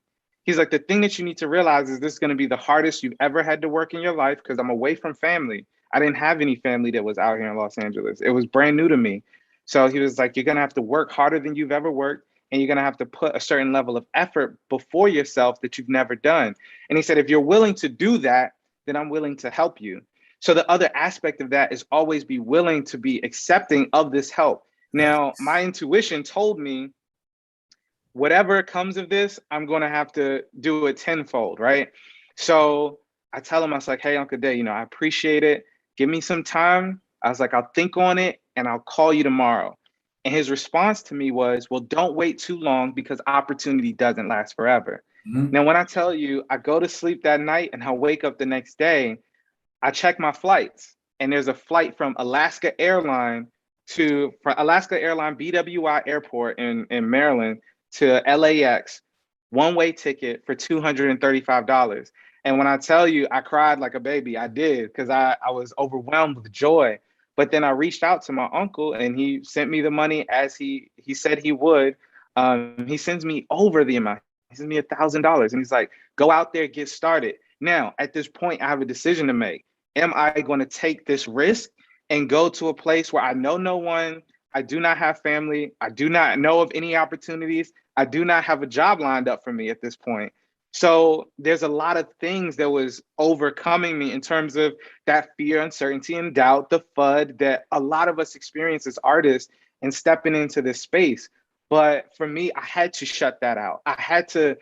He's like, "The thing that you need to realize is this is going to be the hardest you've ever had to work in your life, because I'm away from family. I didn't have any family that was out here in Los Angeles. It was brand new to me." So he was like, "You're going to have to work harder than you've ever worked. And you're going to have to put a certain level of effort before yourself that you've never done." And he said, "If you're willing to do that, then I'm willing to help you." So the other aspect of that is always be willing to be accepting of this help. Now, my intuition told me, whatever comes of this, I'm going to have to do it tenfold, right? So I tell him, I was like, "Hey, Uncle Day, I appreciate it. Give me some time." I was like, "I'll think on it and I'll call you tomorrow." And his response to me was, "Well, don't wait too long, because opportunity doesn't last forever." Mhm. Now, when I tell you, I go to sleep that night and I wake up the next day, I check my flights, and there's a flight from Alaska Airline BWI Airport in Maryland to LAX, one-way ticket for $235. And when I tell you I cried like a baby, I did, because I was overwhelmed with joy. But then I reached out to my uncle and he sent me the money as he said he would. He sends me over the amount. He sends me $1,000 and he's like, "Go out there, get started." Now, at this point, I have a decision to make. Am I going to take this risk and go to a place where I know no one? I do not have family. I do not know of any opportunities. I do not have a job lined up for me at this point. So there's a lot of things that was overcoming me in terms of that fear, uncertainty, and doubt, the FUD that a lot of us experience as artists and stepping into this space. But for me, I had to shut that out. I had to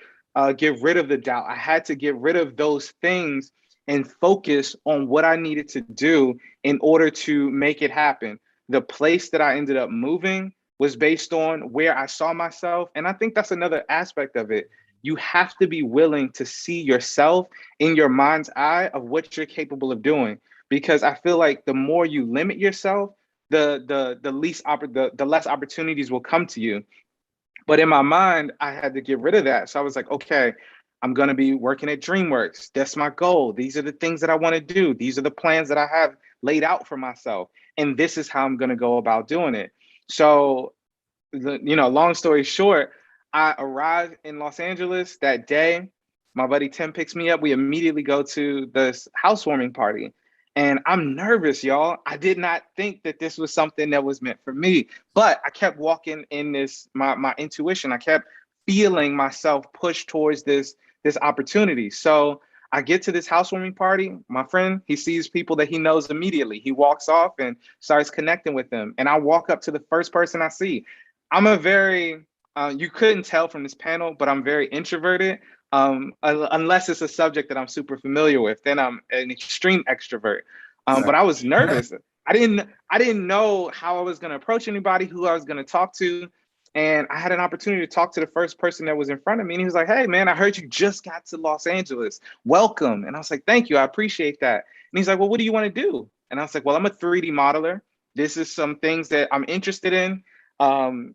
get rid of the doubt. I had to get rid of those things and focus on what I needed to do in order to make it happen. The place that I ended up moving was based on where I saw myself. And I think that's another aspect of it. You have to be willing to see yourself in your mind's eye of what you're capable of doing. Because I feel like the more you limit yourself, the less opportunities will come to you. But in my mind, I had to get rid of that. So I was like, okay, I'm going to be working at DreamWorks. That's my goal. These are the things that I want to do. These are the plans that I have laid out for myself. And this is how I'm going to go about doing it. So, long story short, I arrived in Los Angeles that day. My buddy Tim picks me up. We immediately go to this housewarming party. And I'm nervous, y'all. I did not think that this was something that was meant for me. But I kept walking in this, my intuition. I kept feeling myself push towards this opportunity. So I get to this housewarming party. My friend, he sees people that he knows immediately. He walks off and starts connecting with them. And I walk up to the first person I see. I'm a very, you couldn't tell from this panel, but I'm very introverted. Unless it's a subject that I'm super familiar with, then I'm an extreme extrovert. But I was nervous. I didn't know how I was going to approach anybody, who I was going to talk to. And I had an opportunity to talk to the first person that was in front of me. And he was like, "Hey, man, I heard you just got to Los Angeles. Welcome." And I was like, "Thank you. I appreciate that." And he's like, "Well, what do you want to do?" And I was like, "Well, I'm a 3D modeler. This is some things that I'm interested in. And,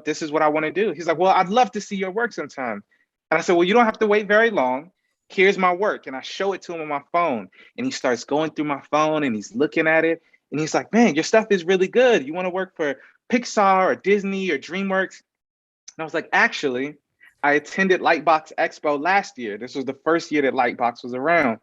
this is what I want to do." He's like, "Well, I'd love to see your work sometime." And I said, "Well, you don't have to wait very long. Here's my work." And I show it to him on my phone. And he starts going through my phone and he's looking at it. And he's like, "Man, your stuff is really good. You want to work for Pixar or Disney or DreamWorks?" And I was like, "Actually, I attended Lightbox Expo last year. This was the first year that Lightbox was around."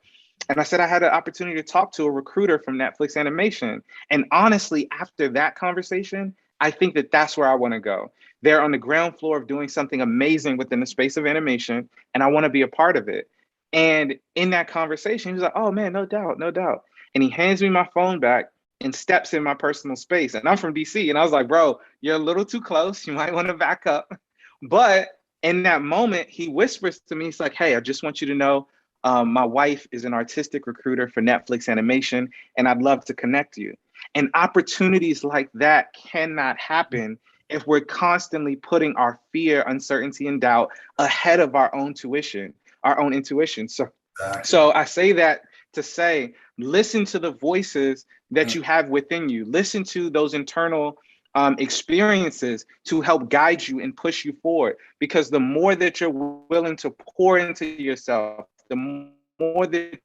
And I said I had an opportunity to talk to a recruiter from Netflix Animation. And honestly, after that conversation, I think that that's where I want to go. They're on the ground floor of doing something amazing within the space of animation, and I want to be a part of it. And in that conversation, he was like, "Oh man, no doubt, no doubt." And he hands me my phone back and steps in my personal space. And I'm from DC. And I was like, "Bro, you're a little too close. You might want to back up." But in that moment, he whispers to me, he's like, "Hey, I just want you to know, my wife is an artistic recruiter for Netflix Animation, and I'd love to connect you." And opportunities like that cannot happen if we're constantly putting our fear, uncertainty, and doubt ahead of our own intuition. So I say that to say, listen to the voices that you have within you. Listen to those internal experiences to help guide you and push you forward. Because the more that you're willing to pour into yourself, the more that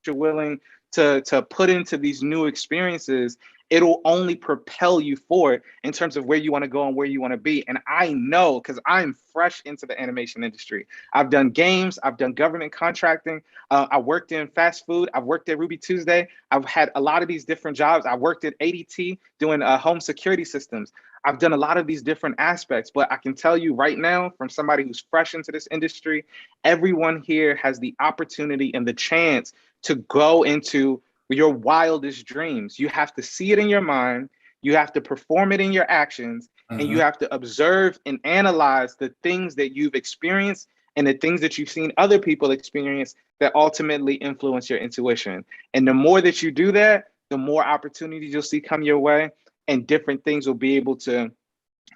you're willing to put into these new experiences, it'll only propel you forward in terms of where you want to go and where you want to be. And I know, because I'm fresh into the animation industry. I've done games, I've done government contracting, I worked in fast food, I've worked at Ruby Tuesday, I've had a lot of these different jobs. I worked at ADT doing home security systems. I've done a lot of these different aspects, but I can tell you right now, from somebody who's fresh into this industry, everyone here has the opportunity and the chance to go into your wildest dreams. You have to see it in your mind, you have to perform it in your actions, and you have to observe and analyze the things that you've experienced and the things that you've seen other people experience that ultimately influence your intuition. And the more that you do that, the more opportunities you'll see come your way, and different things will be able to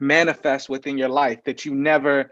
manifest within your life that you never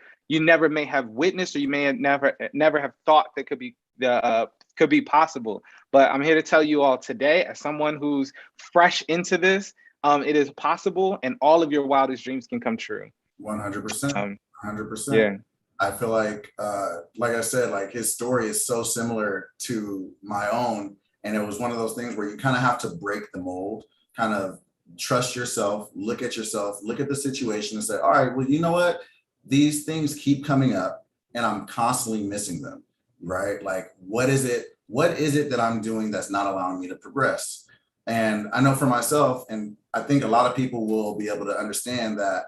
may have witnessed, or you may have never have thought that could be possible. But I'm here to tell you all today, as someone who's fresh into this, it is possible, and all of your wildest dreams can come true. 100%. 100%. Yeah. I feel like I said, like his story is so similar to my own. And it was one of those things where you kind of have to break the mold, kind of trust yourself, look at the situation and say, all right, well, you know what? These things keep coming up and I'm constantly missing them, right? Like, what is it that I'm doing that's not allowing me to progress? And I know for myself, and I think a lot of people will be able to understand that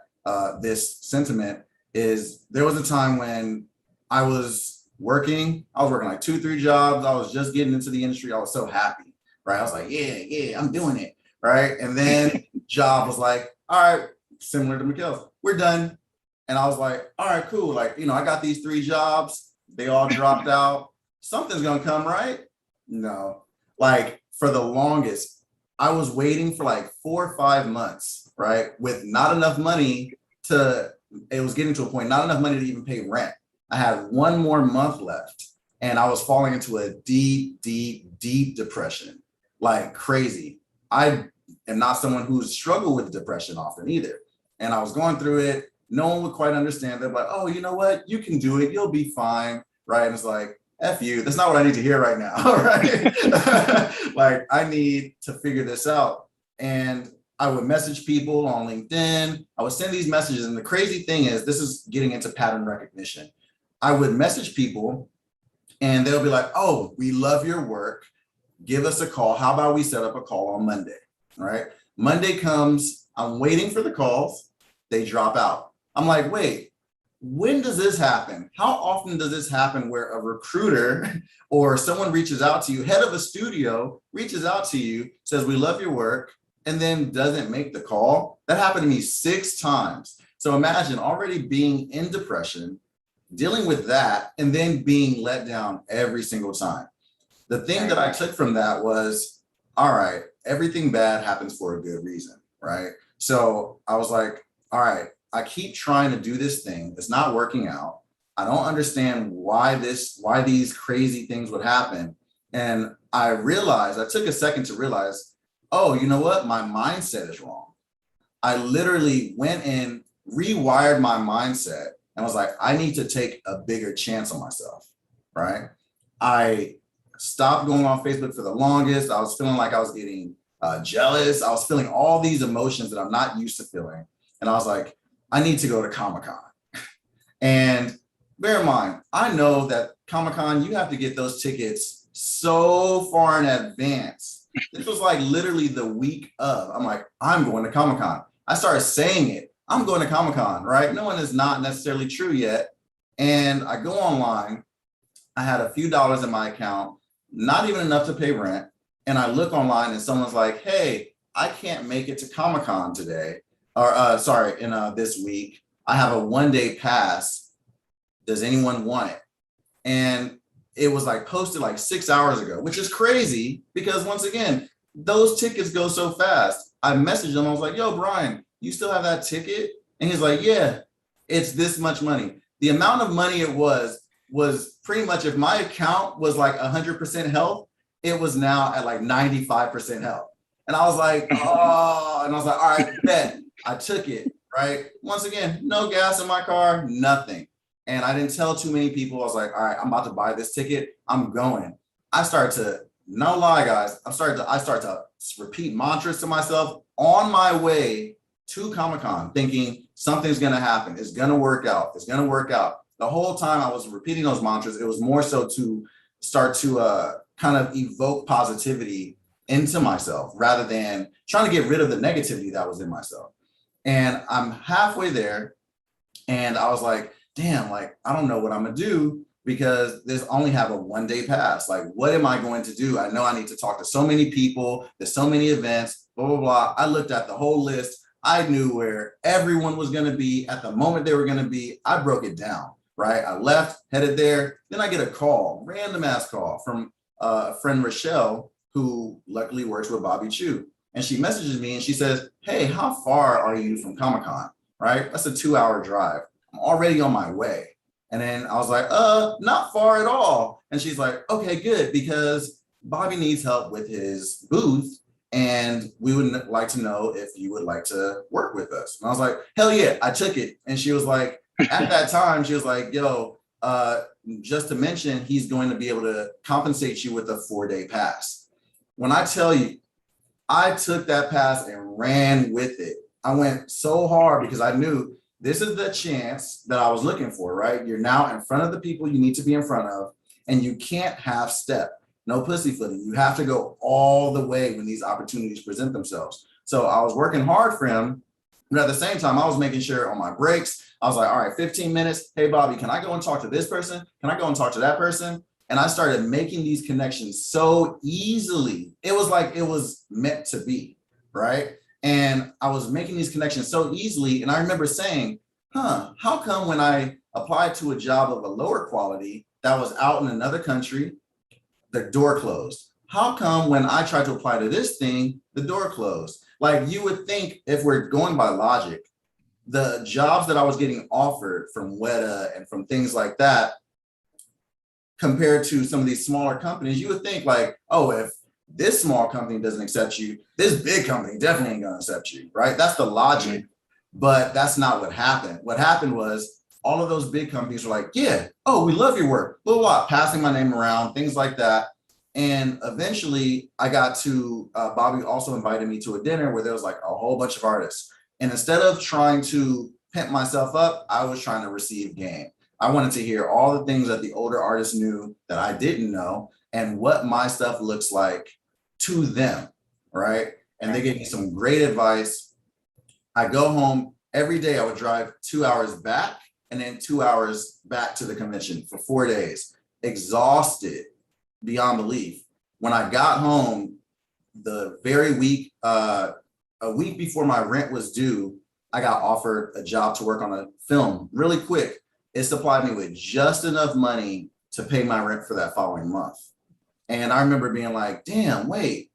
this sentiment is, there was a time when I was working like 2-3 jobs. I was just getting into the industry. I was so happy, right? I was like, yeah, I'm doing it, right? And then job was like, all right, similar to Mikkel's, we're done. And I was like, all right, cool. Like, I got these 3 jobs. They all dropped out. Something's going to come, right? No. Like, for the longest, I was waiting for like 4 or 5 months, right? With not enough money it was getting to a point, not enough money to even pay rent. I had 1 more month left and I was falling into a deep, deep, deep depression, like crazy. I am not someone who's struggled with depression often either. And I was going through it. No one would quite understand. They're like, oh, you know what? You can do it. You'll be fine, right? And it's like, F you. That's not what I need to hear right now, right? Like, I need to figure this out. And I would message people on LinkedIn. I would send these messages. And the crazy thing is, this is getting into pattern recognition. I would message people and they'll be like, oh, we love your work. Give us a call. How about we set up a call on Monday, right? Monday comes, I'm waiting for the calls. They drop out. I'm like, wait, when does this happen? How often does this happen where a recruiter or someone reaches out to you, head of a studio reaches out to you, says, we love your work, and then doesn't make the call? That happened to me 6 times. So imagine already being in depression, dealing with that, and then being let down every single time. The thing that I took from that was, all right, everything bad happens for a good reason, right? So I was like, all right, I keep trying to do this thing. It's not working out. I don't understand why these crazy things would happen. And I took a second to realize, oh, you know what? My mindset is wrong. I literally went in, rewired my mindset, and was like, I need to take a bigger chance on myself, right? I stopped going on Facebook for the longest. I was feeling like I was getting jealous. I was feeling all these emotions that I'm not used to feeling. And I was like, I need to go to Comic-Con. And bear in mind, I know that Comic-Con, you have to get those tickets so far in advance. This was like literally the week of. I'm like, I'm going to Comic-Con. I started saying it. I'm going to Comic-Con, right? No one is not necessarily true yet. And I go online. I had a few dollars in my account, not even enough to pay rent. And I look online and someone's like, hey, I can't make it to Comic-Con today. Or this week. I have a 1-day pass. Does anyone want it? And it was like posted like 6 hours ago, which is crazy because once again, those tickets go so fast. I messaged him. I was like, yo, Brian, you still have that ticket? And he's like, yeah, it's this much money. The amount of money it was pretty much, if my account was like 100% health, it was now at like 95% health. And I was like, oh, and I was like, all right, bet. I took it, right? Once again, no gas in my car, nothing. And I didn't tell too many people. I was like, all right, I'm about to buy this ticket. I'm going. I started to, no lie, guys, I started to repeat mantras to myself on my way to Comic-Con, thinking something's going to happen. It's going to work out. It's going to work out. The whole time I was repeating those mantras, it was more so to start to kind of evoke positivity into myself rather than trying to get rid of the negativity that was in myself. And I'm halfway there and I was like, damn, like, I don't know what I'm gonna do because there's only have a 1-day pass. Like, what am I going to do? I know I need to talk to so many people. There's so many events, blah, blah, blah. I looked at the whole list. I knew where everyone was gonna be at the moment they were gonna be. I broke it down, right? I left, headed there. Then I get a call, random ass call from a friend, Rochelle, who luckily works with Bobby Chu. And she messages me and she says, hey, how far are you from Comic-Con, right? That's a 2-hour drive. I'm already on my way. And then I was like, not far at all. And she's like, okay, good, because Bobby needs help with his booth and we would like to know if you would like to work with us. And I was like, hell yeah, I took it. And she was like, at that time, she was like, yo, just to mention, he's going to be able to compensate you with a 4-day pass. When I tell you, I took that pass and ran with it. I went so hard because I knew this is the chance that I was looking for, right? You're now in front of the people you need to be in front of, and you can't half step, no pussyfooting. You have to go all the way when these opportunities present themselves. So I was working hard for him, but at the same time, I was making sure on my breaks, I was like, all right, 15 minutes. Hey, Bobby, can I go and talk to this person? Can I go and talk to that person? And I started making these connections so easily. It was like it was meant to be, right? And I was making these connections so easily. And I remember saying, how come when I applied to a job of a lower quality that was out in another country, the door closed? How come when I tried to apply to this thing, the door closed? Like, you would think, if we're going by logic, the jobs that I was getting offered from Weta and from things like that, compared to some of these smaller companies, you would think like, oh, if this small company doesn't accept you, this big company definitely ain't gonna accept you, right? That's the logic, but that's not what happened. What happened was all of those big companies were like, yeah, oh, we love your work, blah, blah, blah, passing my name around, things like that. And eventually I got to, Bobby also invited me to a dinner where there was like a whole bunch of artists. And instead of trying to pimp myself up, I was trying to receive game. I wanted to hear all the things that the older artists knew that I didn't know and what my stuff looks like to them, right? And they gave me some great advice. I go home every day. I would drive 2 hours back and then 2 hours back to the convention for 4 days, exhausted beyond belief. When I got home, the very week, a week before my rent was due, I got offered a job to work on a film really quick. It supplied me with just enough money to pay my rent for that following month. And I remember being like, damn, wait,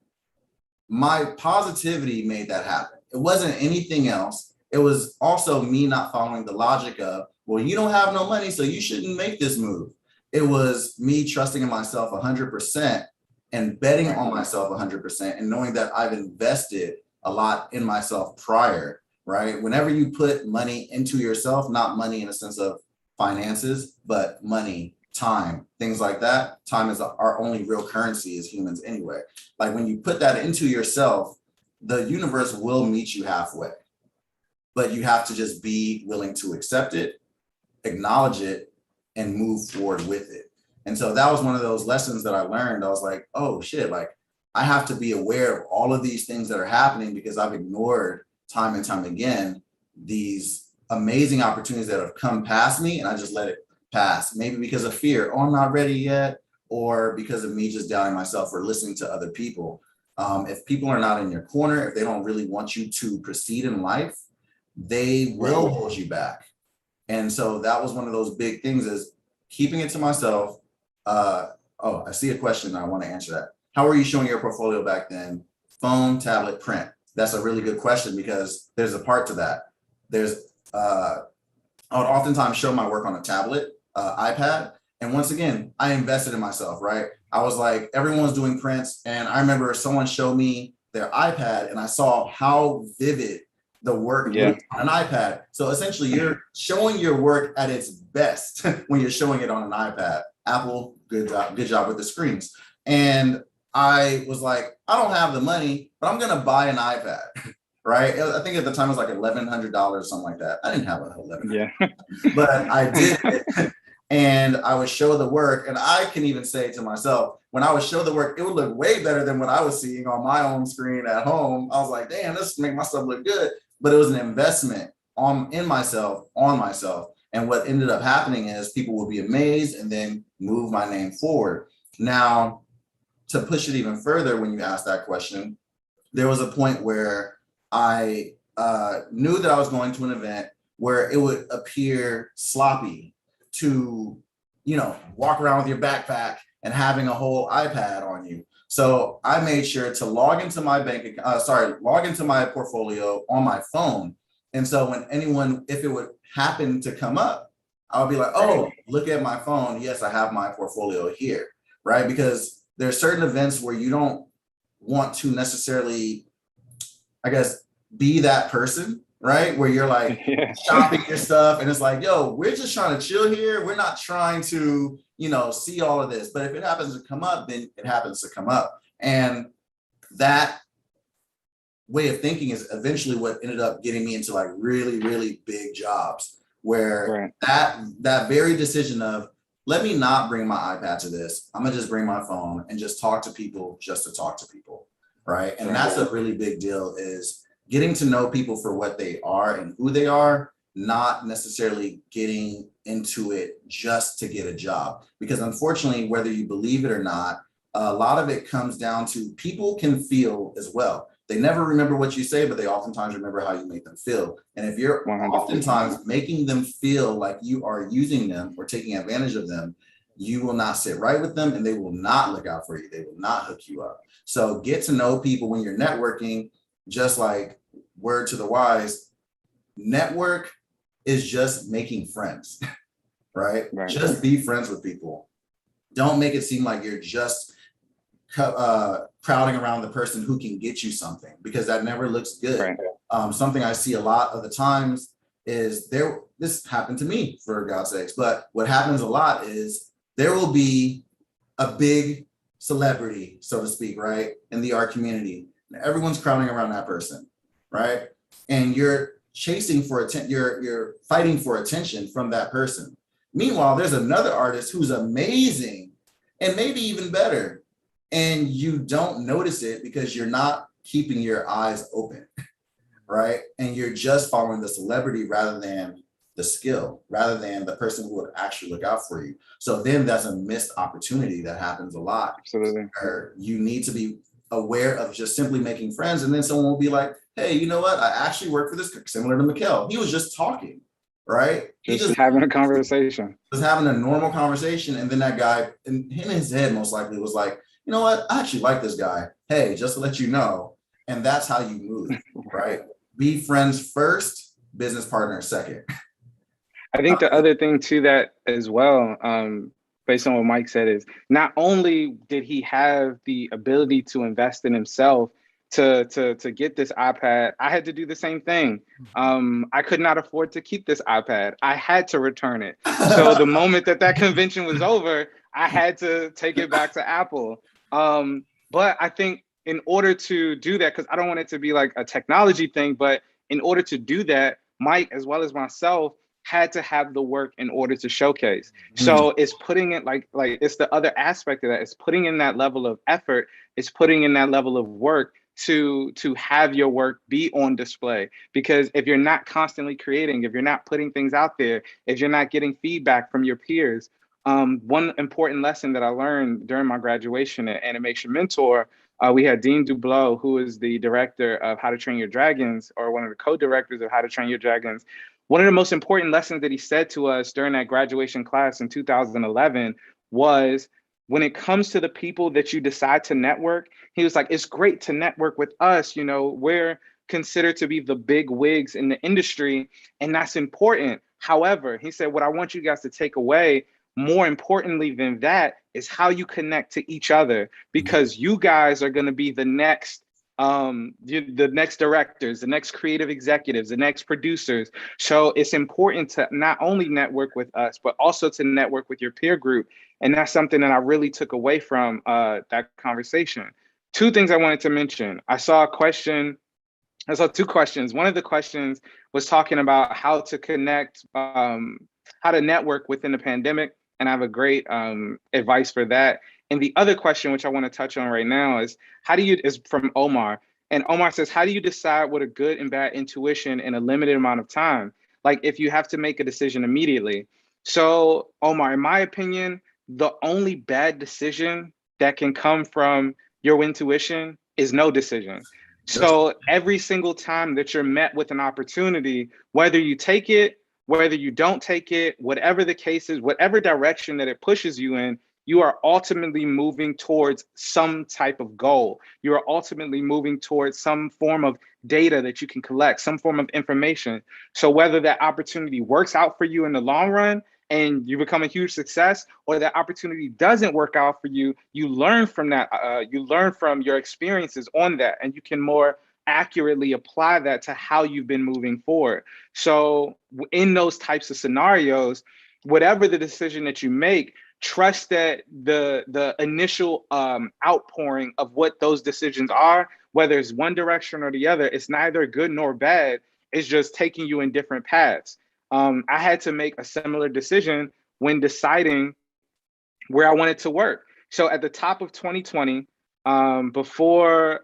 my positivity made that happen. It wasn't anything else. It was also me not following the logic of, well, you don't have no money, so you shouldn't make this move. It was me trusting in myself 100% and betting on myself 100% and knowing that I've invested a lot in myself prior, right? Whenever you put money into yourself, not money in a sense of finances, but money, time, things like that. Time is our only real currency as humans anyway. Like when you put that into yourself, the universe will meet you halfway, but you have to just be willing to accept it, acknowledge it, and move forward with it. And so that was one of those lessons that I learned. I was like, oh shit, like I have to be aware of all of these things that are happening because I've ignored time and time again these amazing opportunities that have come past me and I just let it pass. Maybe because of fear, oh, I'm not ready yet, or because of me just doubting myself or listening to other people. If people are not in your corner, if they don't really want you to proceed in life, they will hold you back. And so that was one of those big things is keeping it to myself. Oh, I see a question. I want to answer that. How were you showing your portfolio back then? Phone, tablet, print. That's a really good question because there's a part to that. There's, I would oftentimes show my work on a tablet, iPad. And once again, I invested in myself, right? I was like, everyone's doing prints. And I remember someone showed me their iPad and I saw how vivid the work on an iPad. So essentially you're showing your work at its best when you're showing it on an iPad. Apple, good job with the screens. And I was like, I don't have the money, but I'm gonna buy an iPad, right? I think at the time it was like $1,100, something like that. I didn't have $1,100, but I did it. And I would show the work, and I can even say to myself, when I would show the work, it would look way better than what I was seeing on my own screen at home. I was like, damn, this make my stuff look good. But it was an investment on myself. And what ended up happening is people would be amazed and then move my name forward. Now, to push it even further, when you asked that question, there was a point where I knew that I was going to an event where it would appear sloppy to, walk around with your backpack and having a whole iPad on you. So I made sure to log into my portfolio on my phone. And so when if it would happen to come up, I would be like, oh, look at my phone. Yes, I have my portfolio here, right? Because there are certain events where you don't want to necessarily, I guess, be that person, right? Where you're like shopping your stuff and it's like, yo, we're just trying to chill here. We're not trying to, see all of this. But if it happens to come up, then it happens to come up. And that way of thinking is eventually what ended up getting me into like really, really big jobs where that very decision of, let me not bring my iPad to this. I'm gonna just bring my phone and just talk to people just to talk to people, right? And that's a really big deal, is getting to know people for what they are and who they are, not necessarily getting into it just to get a job. Because unfortunately, whether you believe it or not, a lot of it comes down to people can feel as well. They never remember what you say, but they oftentimes remember how you make them feel. And if you're 100%. Oftentimes making them feel like you are using them or taking advantage of them, you will not sit right with them and they will not look out for you. They will not hook you up. So get to know people when you're networking, just like word to the wise, network is just making friends, right? Just be friends with people. Don't make it seem like you're just crowding around the person who can get you something, because that never looks good. Something I see a lot of the times is this happened to me, for God's sakes, but what happens a lot is there will be a big celebrity, so to speak, right? In the art community. Everyone's crowding around that person, right? And you're chasing for attention, you're fighting for attention from that person. Meanwhile, there's another artist who's amazing and maybe even better. And you don't notice it because you're not keeping your eyes open, right? And you're just following the celebrity rather than the skill, rather than the person who would actually look out for you. So then that's a missed opportunity that happens a lot. Absolutely. Where you need to be aware of just simply making friends. And then someone will be like, hey, you know what? I actually work for this, similar to Mikkel. He was just talking, right? He just having a conversation. Was having a normal conversation. And then that guy, and him in his head most likely was like, you know what? I actually like this guy. Hey, just to let you know. And that's how you move, right? Be friends first, business partner second. I think the other thing to that as well, based on what Mike said, is not only did he have the ability to invest in himself to get this iPad, I had to do the same thing. I could not afford to keep this iPad. I had to return it. So the moment that convention was over, I had to take it back to Apple. But I think in order to do that, because I don't want it to be like a technology thing, but in order to do that, Mike, as well as myself, had to have the work in order to showcase. So it's putting it like it's the other aspect of that. It's putting in that level of effort. It's putting in that level of work to have your work be on display. Because if you're not constantly creating, if you're not putting things out there, if you're not getting feedback from your peers, one important lesson that I learned during my graduation at Animation Mentor, we had Dean Dublow, who is the director of How to Train Your Dragons, or one of the co-directors of How to Train Your Dragons. One of the most important lessons that he said to us during that graduation class in 2011 was, when it comes to the people that you decide to network, he was like, it's great to network with us. You know, we're considered to be the big wigs in the industry, and that's important. However, he said, what I want you guys to take away, more importantly than that, is how you connect to each other, because you guys are going to be the next directors, the next creative executives, the next producers. So it's important to not only network with us, but also to network with your peer group. And that's something that I really took away from that conversation. Two things I wanted to mention. I saw two questions. One of the questions was talking about how to connect, how to network within the pandemic. And I have a great advice for that. And the other question, which I want to touch on right now, is is from Omar. And Omar says, how do you decide what a good and bad intuition in a limited amount of time? Like if you have to make a decision immediately. So Omar, in my opinion, the only bad decision that can come from your intuition is no decision. So every single time that you're met with an opportunity, whether you take it, whether you don't take it, whatever the case is, whatever direction that it pushes you in, you are ultimately moving towards some type of goal. You are ultimately moving towards some form of data that you can collect, some form of information. So whether that opportunity works out for you in the long run and you become a huge success, or that opportunity doesn't work out for you, you learn from that. You learn from your experiences on that, and you can more accurately apply that to how you've been moving forward. So in those types of scenarios, whatever the decision that you make, trust that the initial outpouring of what those decisions are, whether it's one direction or the other, it's neither good nor bad. It's just taking you in different paths. I had to make a similar decision when deciding where I wanted to work. So at the top of 2020, before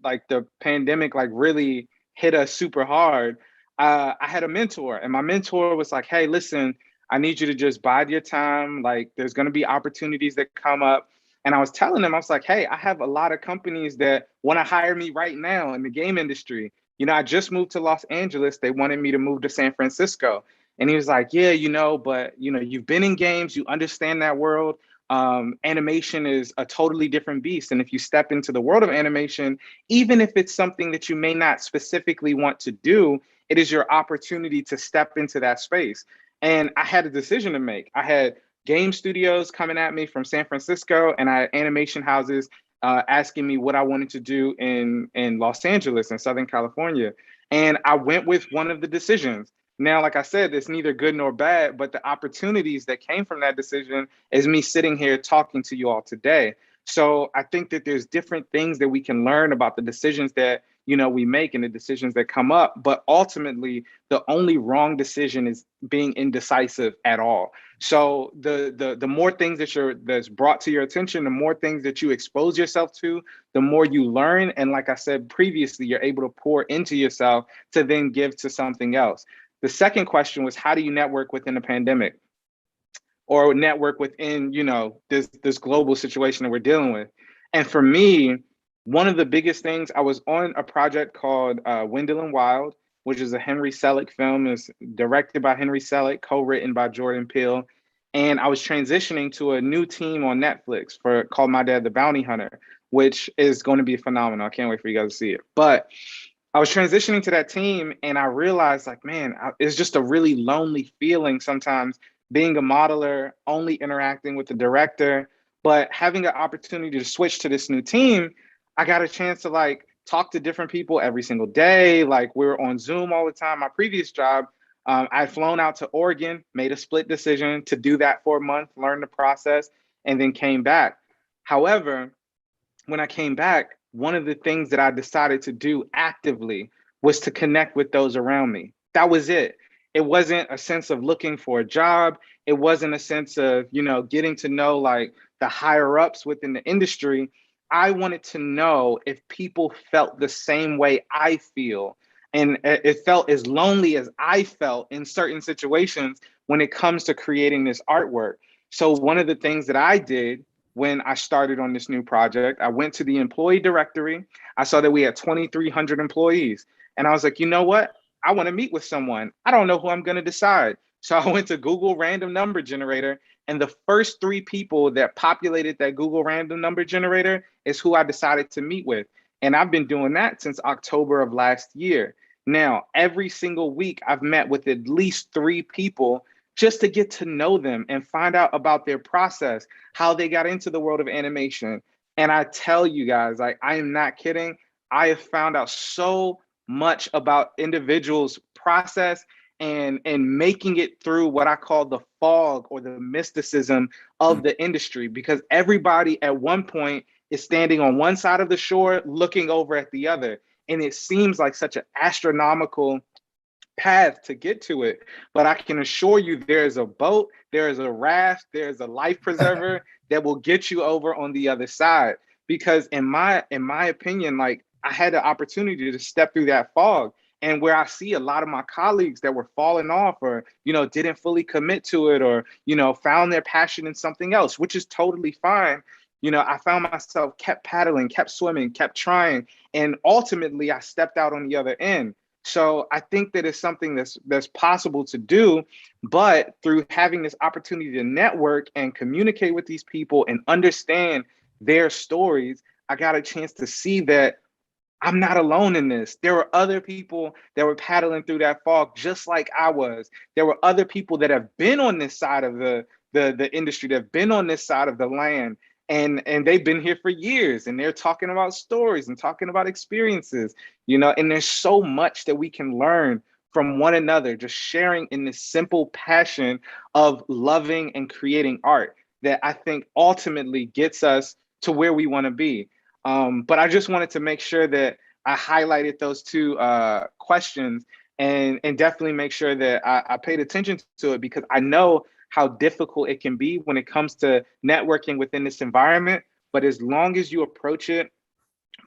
like the pandemic like really hit us super hard, I had a mentor, and my mentor was like, hey, listen, I need you to just bide your time. Like there's going to be opportunities that come up. And I was telling him, I was like, hey, I have a lot of companies that want to hire me right now in the game industry. You know, I just moved to Los Angeles. They wanted me to move to San Francisco. And he was like, yeah, you know, but, you know, you've been in games, you understand that world. Animation is a totally different beast. And if you step into the world of animation, even if it's something that you may not specifically want to do, it is your opportunity to step into that space. And I had a decision to make. I had game studios coming at me from San Francisco, and I had animation houses asking me what I wanted to do in Los Angeles in Southern California. And I went with one of the decisions. Now, like I said, it's neither good nor bad, but the opportunities that came from that decision is me sitting here talking to you all today. So I think that there's different things that we can learn about the decisions that, we make and the decisions that come up. But ultimately, the only wrong decision is being indecisive at all. So the more things that's brought to your attention, the more things that you expose yourself to, the more you learn. And like I said previously, you're able to pour into yourself to then give to something else. The second question was, how do you network within a pandemic or network within, this global situation that we're dealing with? And for me, one of the biggest things, I was on a project called Wendell and Wild, which is a Henry Selick film. It's directed by Henry Selick, co-written by Jordan Peele. And I was transitioning to a new team on Netflix called My Dad the Bounty Hunter, which is going to be phenomenal. I can't wait for you guys to see it. But I was transitioning to that team and I realized, like, man, it's just a really lonely feeling sometimes being a modeler, only interacting with the director, but having an opportunity to switch to this new team, I got a chance to like talk to different people every single day. Like we were on Zoom all the time. My previous job, I'd flown out to Oregon, made a split decision to do that for a month, learn the process, and then came back. However, when I came back, one of the things that I decided to do actively was to connect with those around me. That was it. It wasn't a sense of looking for a job. It wasn't a sense of, getting to know like the higher ups within the industry. I wanted to know if people felt the same way I feel. And it felt as lonely as I felt in certain situations when it comes to creating this artwork. So one of the things that I did when I started on this new project, I went to the employee directory. I saw that we had 2,300 employees. And I was like, you know what? I want to meet with someone. I don't know who I'm going to decide. So I went to Google Random Number Generator, and the first 3 people that populated that Google Random Number Generator is who I decided to meet with. And I've been doing that since October of last year. Now, every single week, I've met with at least 3 people just to get to know them and find out about their process, how they got into the world of animation. And I tell you guys, like, I am not kidding. I have found out so much about individuals' process and making it through what I call the fog or the mysticism of the industry, because everybody at one point is standing on one side of the shore looking over at the other. And it seems like such an astronomical path to get to it. But I can assure you there is a boat, there is a raft, there is a life preserver that will get you over on the other side. Because in my opinion, like, I had the opportunity to step through that fog, and where I see a lot of my colleagues that were falling off or, didn't fully commit to it or, found their passion in something else, which is totally fine. I found myself kept paddling, kept swimming, kept trying. And ultimately I stepped out on the other end. So I think that it's something that's possible to do, but through having this opportunity to network and communicate with these people and understand their stories, I got a chance to see that I'm not alone in this. There were other people that were paddling through that fog just like I was. There were other people that have been on this side of the industry, that have been on this side of the land, and they've been here for years, and they're talking about stories and talking about experiences, and there's so much that we can learn from one another, just sharing in this simple passion of loving and creating art that I think ultimately gets us to where we want to be. But I just wanted to make sure that I highlighted those 2 questions and definitely make sure that I paid attention to it, because I know how difficult it can be when it comes to networking within this environment. But as long as you approach it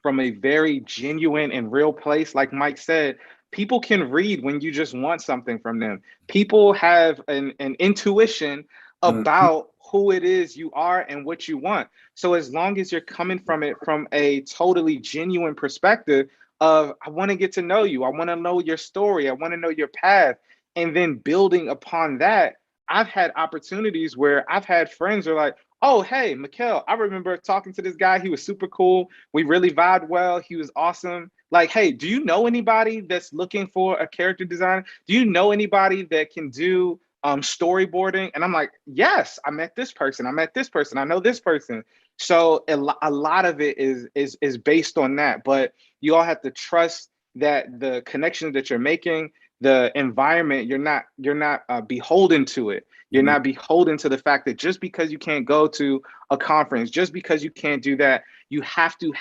from a very genuine and real place, like Mike said, people can read when you just want something from them. People have an intuition about who it is you are and what you want. So as long as you're coming from it from a totally genuine perspective of, I want to get to know you, I want to know your story, I want to know your path, and then building upon that, I've had opportunities where I've had friends who are like, oh, hey, Mikkel, I remember talking to this guy. He was super cool. We really vibed well. He was awesome. Like, hey, do you know anybody that's looking for a character designer? Do you know anybody that can do storyboarding? And I'm like, yes, I met this person. I met this person. I know this person. So a lot of it is based on that. But you all have to trust that the connections that you're making, the environment, you're not beholden to it. You're not beholden to the fact that just because you can't go to a conference, just because you can't do that, you have to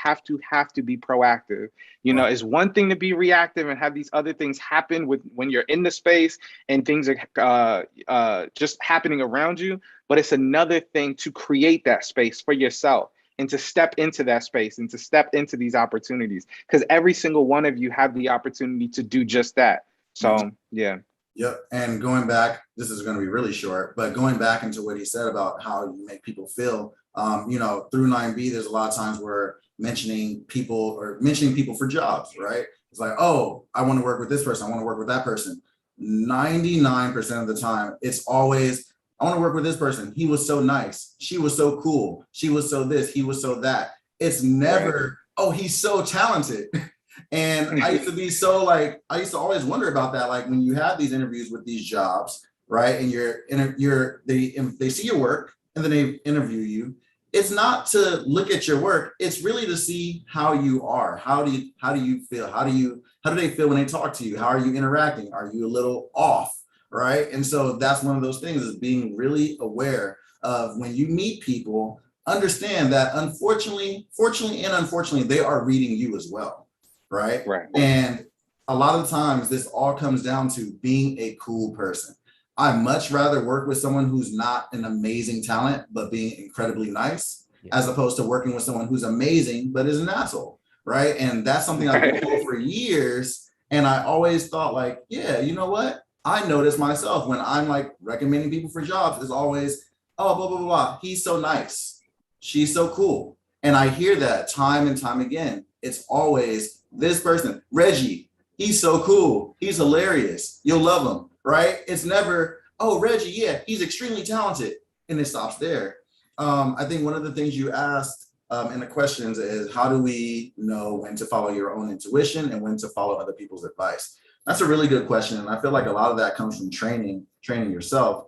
be proactive. You know, it's one thing to be reactive and have these other things happen when you're in the space and things are just happening around you. But it's another thing to create that space for yourself and to step into that space and to step into these opportunities, because every single one of you have the opportunity to do just that. So, yeah. Yep. And going back, this is going to be really short, but going back into what he said about how you make people feel, you know, through 9B, there's a lot of times where mentioning people for jobs, right? It's like, oh, I want to work with this person. I want to work with that person. 99% of the time, it's always, I want to work with this person. He was so nice. She was so cool. She was so this, he was so that. It's never, oh, he's so talented. And I used to be so like, I used to always wonder about that. Like when you have these interviews with these jobs, right? And they see your work and then they interview you. It's not to look at your work. It's really to see how you are. How do you feel? How do they feel when they talk to you? How are you interacting? Are you a little off? Right. And so that's one of those things, is being really aware of when you meet people, understand that fortunately and unfortunately, they are reading you as well. Right. And a lot of times this all comes down to being a cool person. I much rather work with someone who's not an amazing talent, but being incredibly nice, as opposed to working with someone who's amazing, but is an asshole. Right. And that's something I've been told for years. And I always thought like, yeah, you know what? I notice myself when I'm like recommending people for jobs is always, oh, blah, blah, blah, blah. He's so nice. She's so cool. And I hear that time and time again. It's always this person, Reggie. He's so cool. He's hilarious. You'll love him. Right. It's never, oh, Reggie. Yeah, he's extremely talented. And it stops there. I think one of the things you asked in the questions is, how do we know when to follow your own intuition and when to follow other people's advice? That's a really good question. And I feel like a lot of that comes from training yourself.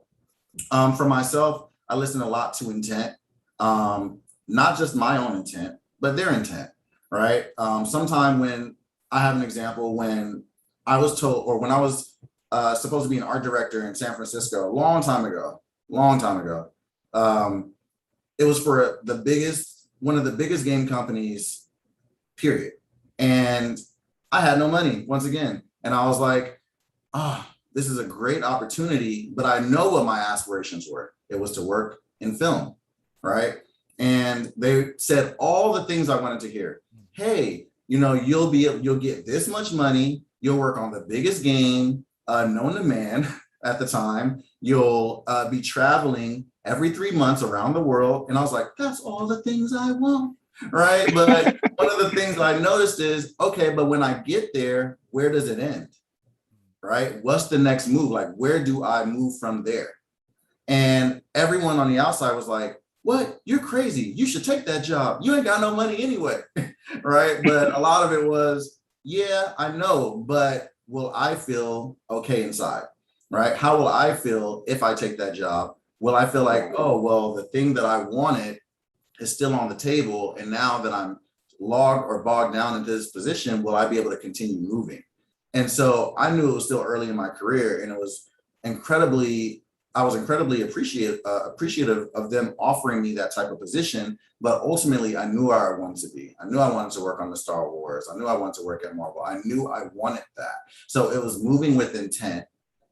For myself, I listen a lot to intent, not just my own intent, but their intent, right? Sometime when I have an example, when I was told, or when I was supposed to be an art director in San Francisco, long time ago, it was for one of the biggest game companies, period. And I had no money once again. And I was like, this is a great opportunity, but I know what my aspirations were. It was to work in film, right? And they said all the things I wanted to hear. Hey, you know, you'll get this much money. You'll work on the biggest game known to man at the time. You'll be traveling every 3 months around the world. And I was like, that's all the things I want. Right. But one of the things I noticed is, okay, but when I get there, where does it end? Right. What's the next move? Like, where do I move from there? And everyone on the outside was like, what? You're crazy. You should take that job. You ain't got no money anyway. Right. But a lot of it was, yeah, I know, but will I feel okay inside? Right. How will I feel if I take that job? Will I feel like, oh, well, the thing that I wanted is still on the table, and now that I'm bogged down into this position, will I be able to continue moving? And so I knew it was still early in my career, and I was incredibly appreciative of them offering me that type of position. But ultimately, I knew where I wanted to be. I knew I wanted to work on the Star Wars. I knew I wanted to work at Marvel. I knew I wanted that. So it was moving with intent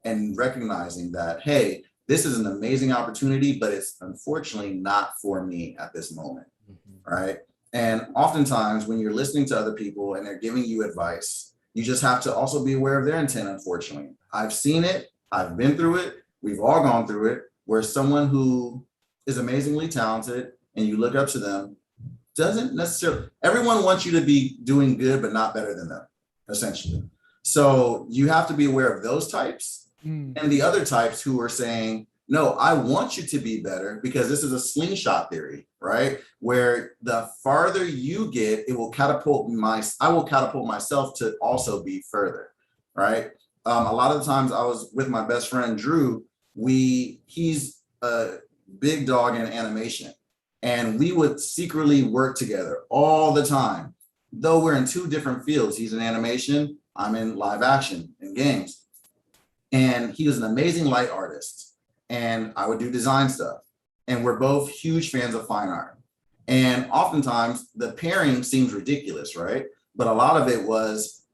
and recognizing that, hey, this is an amazing opportunity, but it's unfortunately not for me at this moment, right? And oftentimes when you're listening to other people and they're giving you advice, you just have to also be aware of their intent, unfortunately. I've seen it, I've been through it, we've all gone through it, where someone who is amazingly talented and you look up to them doesn't necessarily, everyone wants you to be doing good, but not better than them, essentially. So you have to be aware of those types. And the other types who are saying, no, I want you to be better, because this is a slingshot theory, right? Where the farther you get, I will catapult myself to also be further, right? A lot of the times I was with my best friend, Drew. He's a big dog in animation, and we would secretly work together all the time. Though we're in two different fields. He's in animation, I'm in live action and games. And he was an amazing light artist. and I would do design stuff. And we're both huge fans of fine art. And oftentimes the pairing seems ridiculous, right? But a lot of it was,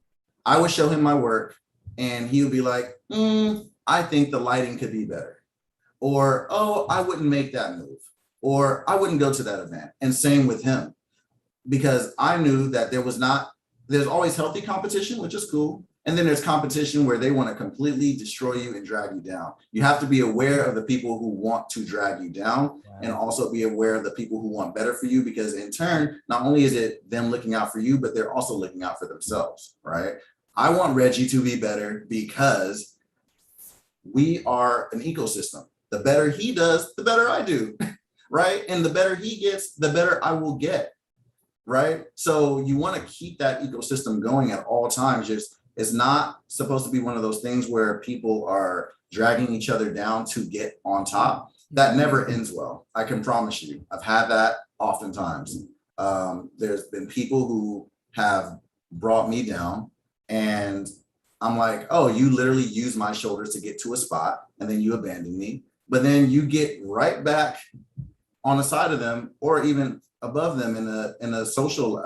I would show him my work and he would be like, I think the lighting could be better. Or, oh, I wouldn't make that move. Or I wouldn't go to that event. And same with him, because I knew that there's always healthy competition, which is cool. And then there's competition where they want to completely destroy you and drag you down. You have to be aware of the people who want to drag you down, and also be aware of the people who want better for you, because in turn, not only is it them looking out for you, but they're also looking out for themselves, right? I want Reggie to be better because we are an ecosystem. The better he does, the better I do, right? And the better he gets, the better I will get, right? So you want to keep that ecosystem going at all times. It's not supposed to be one of those things where people are dragging each other down to get on top. That never ends well. I can promise you. I've had that oftentimes. There's been people who have brought me down, and I'm like, oh, you literally use my shoulders to get to a spot, and then you abandon me. But then you get right back on the side of them, or even above them in a social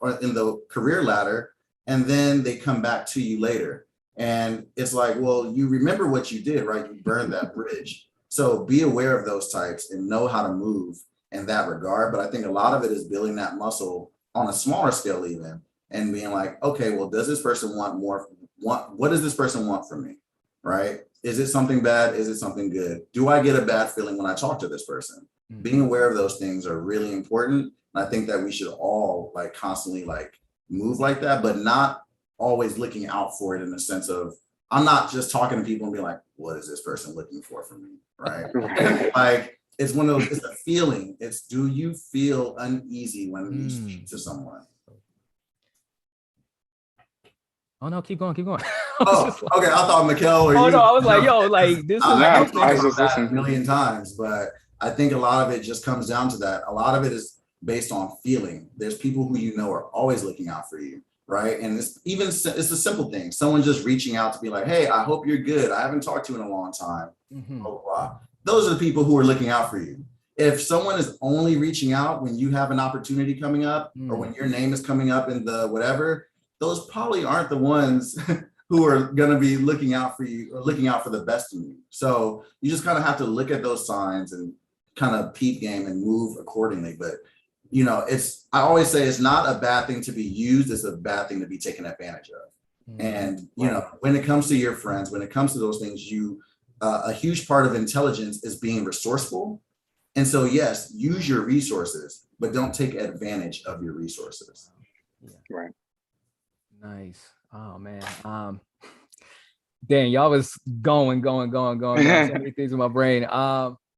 or in the career ladder. And then they come back to you later. And it's like, well, you remember what you did, right? You burned that bridge. So be aware of those types and know how to move in that regard. But I think a lot of it is building that muscle on a smaller scale even, and being like, okay, well, does this person want more? What does this person want from me, right? Is it something bad? Is it something good? Do I get a bad feeling when I talk to this person? Being aware of those things are really important. And I think that we should all like constantly like move like that, but not always looking out for it in the sense of, I'm not just talking to people and being like, what is this person looking for from me, right? Like, it's one of those, it's a feeling. It's, do you feel uneasy when you speak to someone? Oh no, keep going, keep going. Oh, okay, I thought Mikkel or you. No, I was like, yo, like this is I was just that listening a million times, but I think a lot of it just comes down to that. A lot of it is based on feeling. There's people who you know are always looking out for you, right? And it's a simple thing. Someone just reaching out to be like, hey, I hope you're good. I haven't talked to you in a long time. Blah, blah, blah. Those are the people who are looking out for you. If someone is only reaching out when you have an opportunity coming up or when your name is coming up in the whatever, those probably aren't the ones who are going to be looking out for you or looking out for the best in you. So you just kind of have to look at those signs and kind of peep game and move accordingly. But you know, I always say it's not a bad thing to be used, it's a bad thing to be taken advantage of. And, you know, when it comes to your friends, when it comes to those things, a huge part of intelligence is being resourceful. And so, yes, use your resources, but don't take advantage of your resources. Right. Nice. Oh man. Dan, y'all was going. So many things in my brain.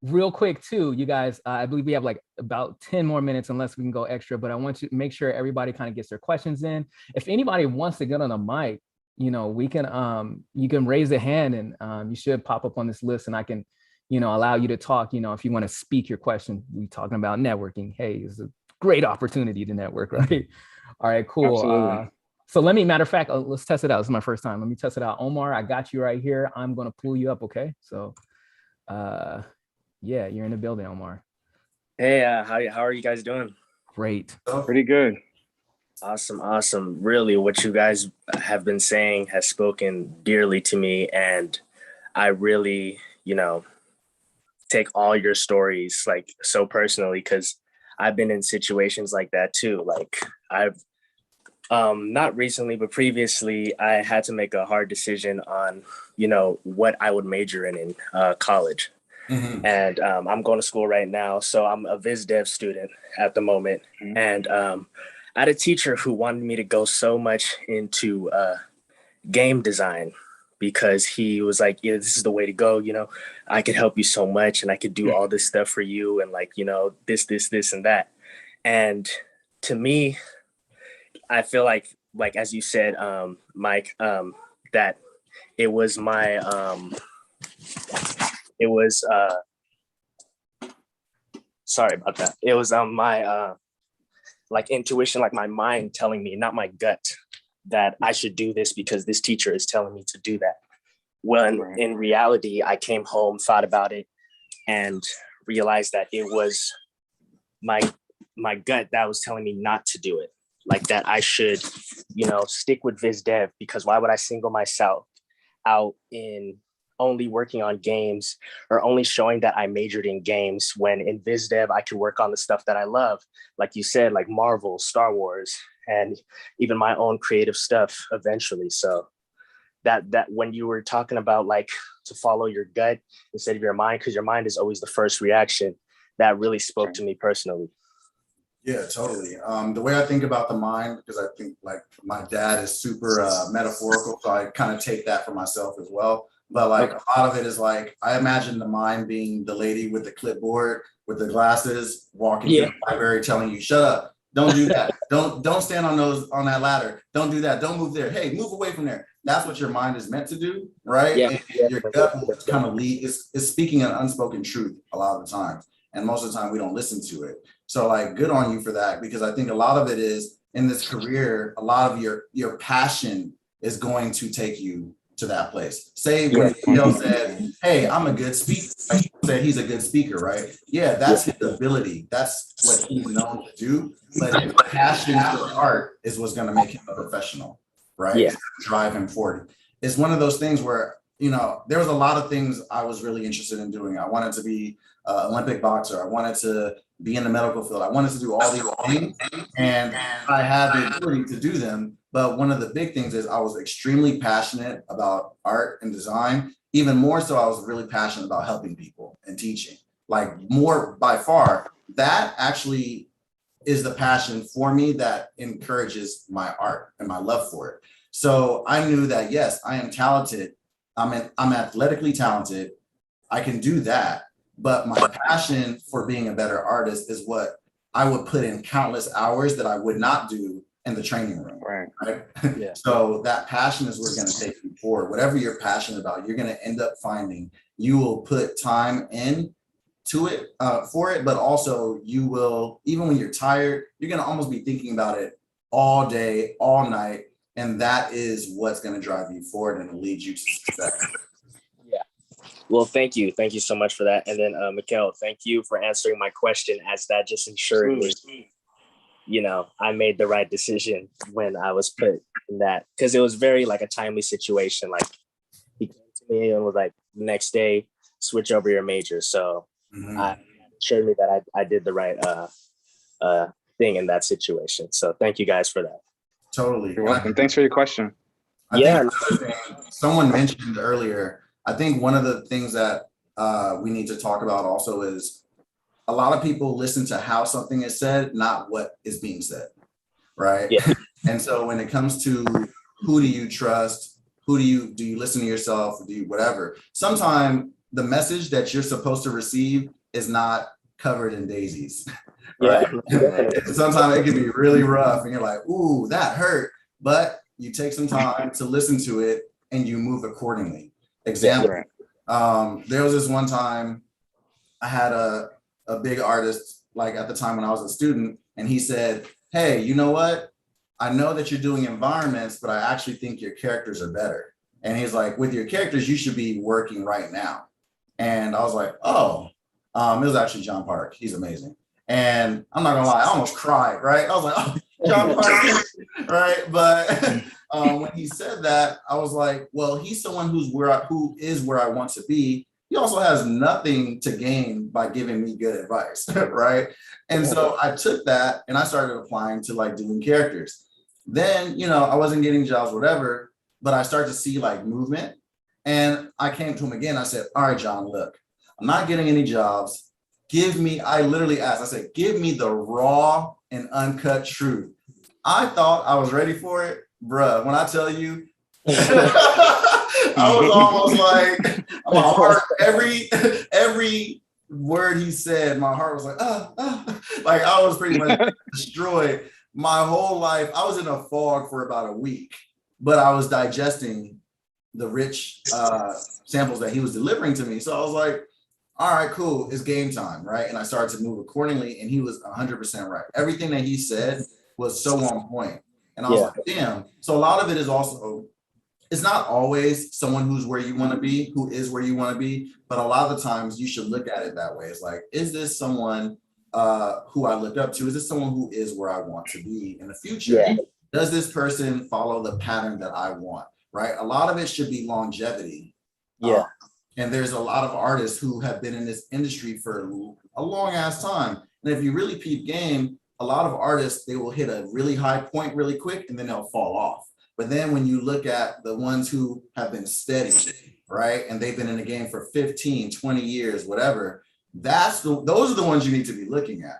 Real quick too, you guys, I believe we have like about 10 more minutes unless we can go extra, but I want you to make sure everybody kind of gets their questions in. If anybody wants to get on a mic, you know, we can, you can raise a hand and you should pop up on this list and I can, you know, allow you to talk, you know, if you want to speak your question. We talking about networking. Hey, it's a great opportunity to network, right? All right, cool. Absolutely. So matter of fact, let's test it out. This is my first time. Let me test it out. Omar, I got you right here. I'm going to pull you up. Okay. So, yeah, you're in the building, Omar. Hey, how are you guys doing? Great. Pretty good. Awesome. Really, what you guys have been saying has spoken dearly to me. And I really, you know, take all your stories like so personally, because I've been in situations like that too. Like I've not recently, but previously, I had to make a hard decision on, you know, what I would major in college. And I'm going to school right now. So I'm a Viz Dev student at the moment. And I had a teacher who wanted me to go so much into game design because he was like, yeah, this is the way to go. You know, I could help you so much and I could do all this stuff for you. And like, you know, this, and that. And to me, I feel like as you said, Mike, that it was my, sorry about that. It was my like intuition, like my mind telling me, not my gut, that I should do this because this teacher is telling me to do that. When in reality, I came home, thought about it, and realized that it was my gut that was telling me not to do it. Like that I should, stick with Viz Dev, because why would I single myself out in only working on games or only showing that I majored in games when in Viz Dev I could work on the stuff that I love, like you said, like Marvel, Star Wars, and even my own creative stuff eventually. So that when you were talking about like to follow your gut instead of your mind, because your mind is always the first reaction, that really spoke to me personally. Yeah, totally. The way I think about the mind, because I think like my dad is super metaphorical, so I kind of take that for myself as well. But like a lot of it is like, I imagine the mind being the lady with the clipboard, with the glasses, walking through the library, telling you, shut up, don't do that. Don't stand on that ladder. Don't do that. Don't move there. Hey, move away from there. That's what your mind is meant to do, right? Yeah. And your gut will kind of lead, is speaking an unspoken truth a lot of the times. And most of the time we don't listen to it. So like, good on you for that, because I think a lot of it is in this career, a lot of your passion is going to take you to that place. Say when Miguel said, hey, I'm a good speaker, like he said he's a good speaker, right? Yeah, that's his ability. That's what he's known to do. But his passion for art is what's going to make him a professional, right? Yeah. Drive him forward. It's one of those things where, there was a lot of things I was really interested in doing. I wanted to be an Olympic boxer. I wanted to be in the medical field. I wanted to do all these things, and I had the ability to do them. But one of the big things is I was extremely passionate about art and design. Even more so, I was really passionate about helping people and teaching. Like more by far, that actually is the passion for me that encourages my art and my love for it. So I knew that, yes, I am talented. I'm athletically talented. I can do that. But my passion for being a better artist is what I would put in countless hours that I would not do in the training room. Right. Yeah. So that passion is what's going to take you forward. Whatever you're passionate about, you're going to end up finding you will put time in to it for it, but also you will, even when you're tired, you're going to almost be thinking about it all day, all night. And that is what's going to drive you forward and lead you to success. Well, thank you. Thank you so much for that. And then, Mikkel, thank you for answering my question, as that just ensured me, I made the right decision when I was put in that, because it was very like a timely situation. Like he came to me and was like, next day, switch over your major. So I showed me that I did the right thing in that situation. So thank you guys for that. Totally. You're welcome. Thanks for your question. I think someone mentioned earlier, I think one of the things that we need to talk about also is a lot of people listen to how something is said, not what is being said, right? Yeah. And so when it comes to who do you trust, do you listen to yourself, do you whatever, sometimes the message that you're supposed to receive is not covered in daisies, right? Sometimes it can be really rough and you're like, ooh, that hurt, but you take some time to listen to it and you move accordingly. Example, there was this one time I had a big artist, like at the time when I was a student, and he said, hey, you know what? I know that you're doing environments, but I actually think your characters are better. And he's like, with your characters, you should be working right now. And I was like, oh, it was actually John Park. He's amazing. And I'm not gonna lie, I almost cried, right? I was like, oh, John Park, right? But when he said that, I was like, well, he's someone who is where I want to be. He also has nothing to gain by giving me good advice, right? And so I took that and I started applying to like doing characters. Then, I wasn't getting jobs, whatever, but I started to see like movement. And I came to him again. I said, all right, John, look, I'm not getting any jobs. I literally asked, I said, give me the raw and uncut truth. I thought I was ready for it. Bruh, when I tell you, I was almost like, my heart, every word he said, my heart was like, like I was pretty much destroyed. My whole life, I was in a fog for about a week, but I was digesting the rich samples that he was delivering to me. So I was like, all right, cool, it's game time, right? And I started to move accordingly, and he was 100% right. Everything that he said was so on point. And I was like, damn. So a lot of it is also it's not always someone who's where you want to be, who is where you want to be, but a lot of the times you should look at it that way. It's like, is this someone who I look up to? Is this someone who is where I want to be in the future? Yeah. Does this person follow the pattern that I want? Right? A lot of it should be longevity. Yeah. And there's a lot of artists who have been in this industry for a long ass time. And if you really peep game, a lot of artists, they will hit a really high point really quick and then they'll fall off. But then when you look at the ones who have been steady, right? And they've been in the game for 15, 20 years, whatever, those are the ones you need to be looking at.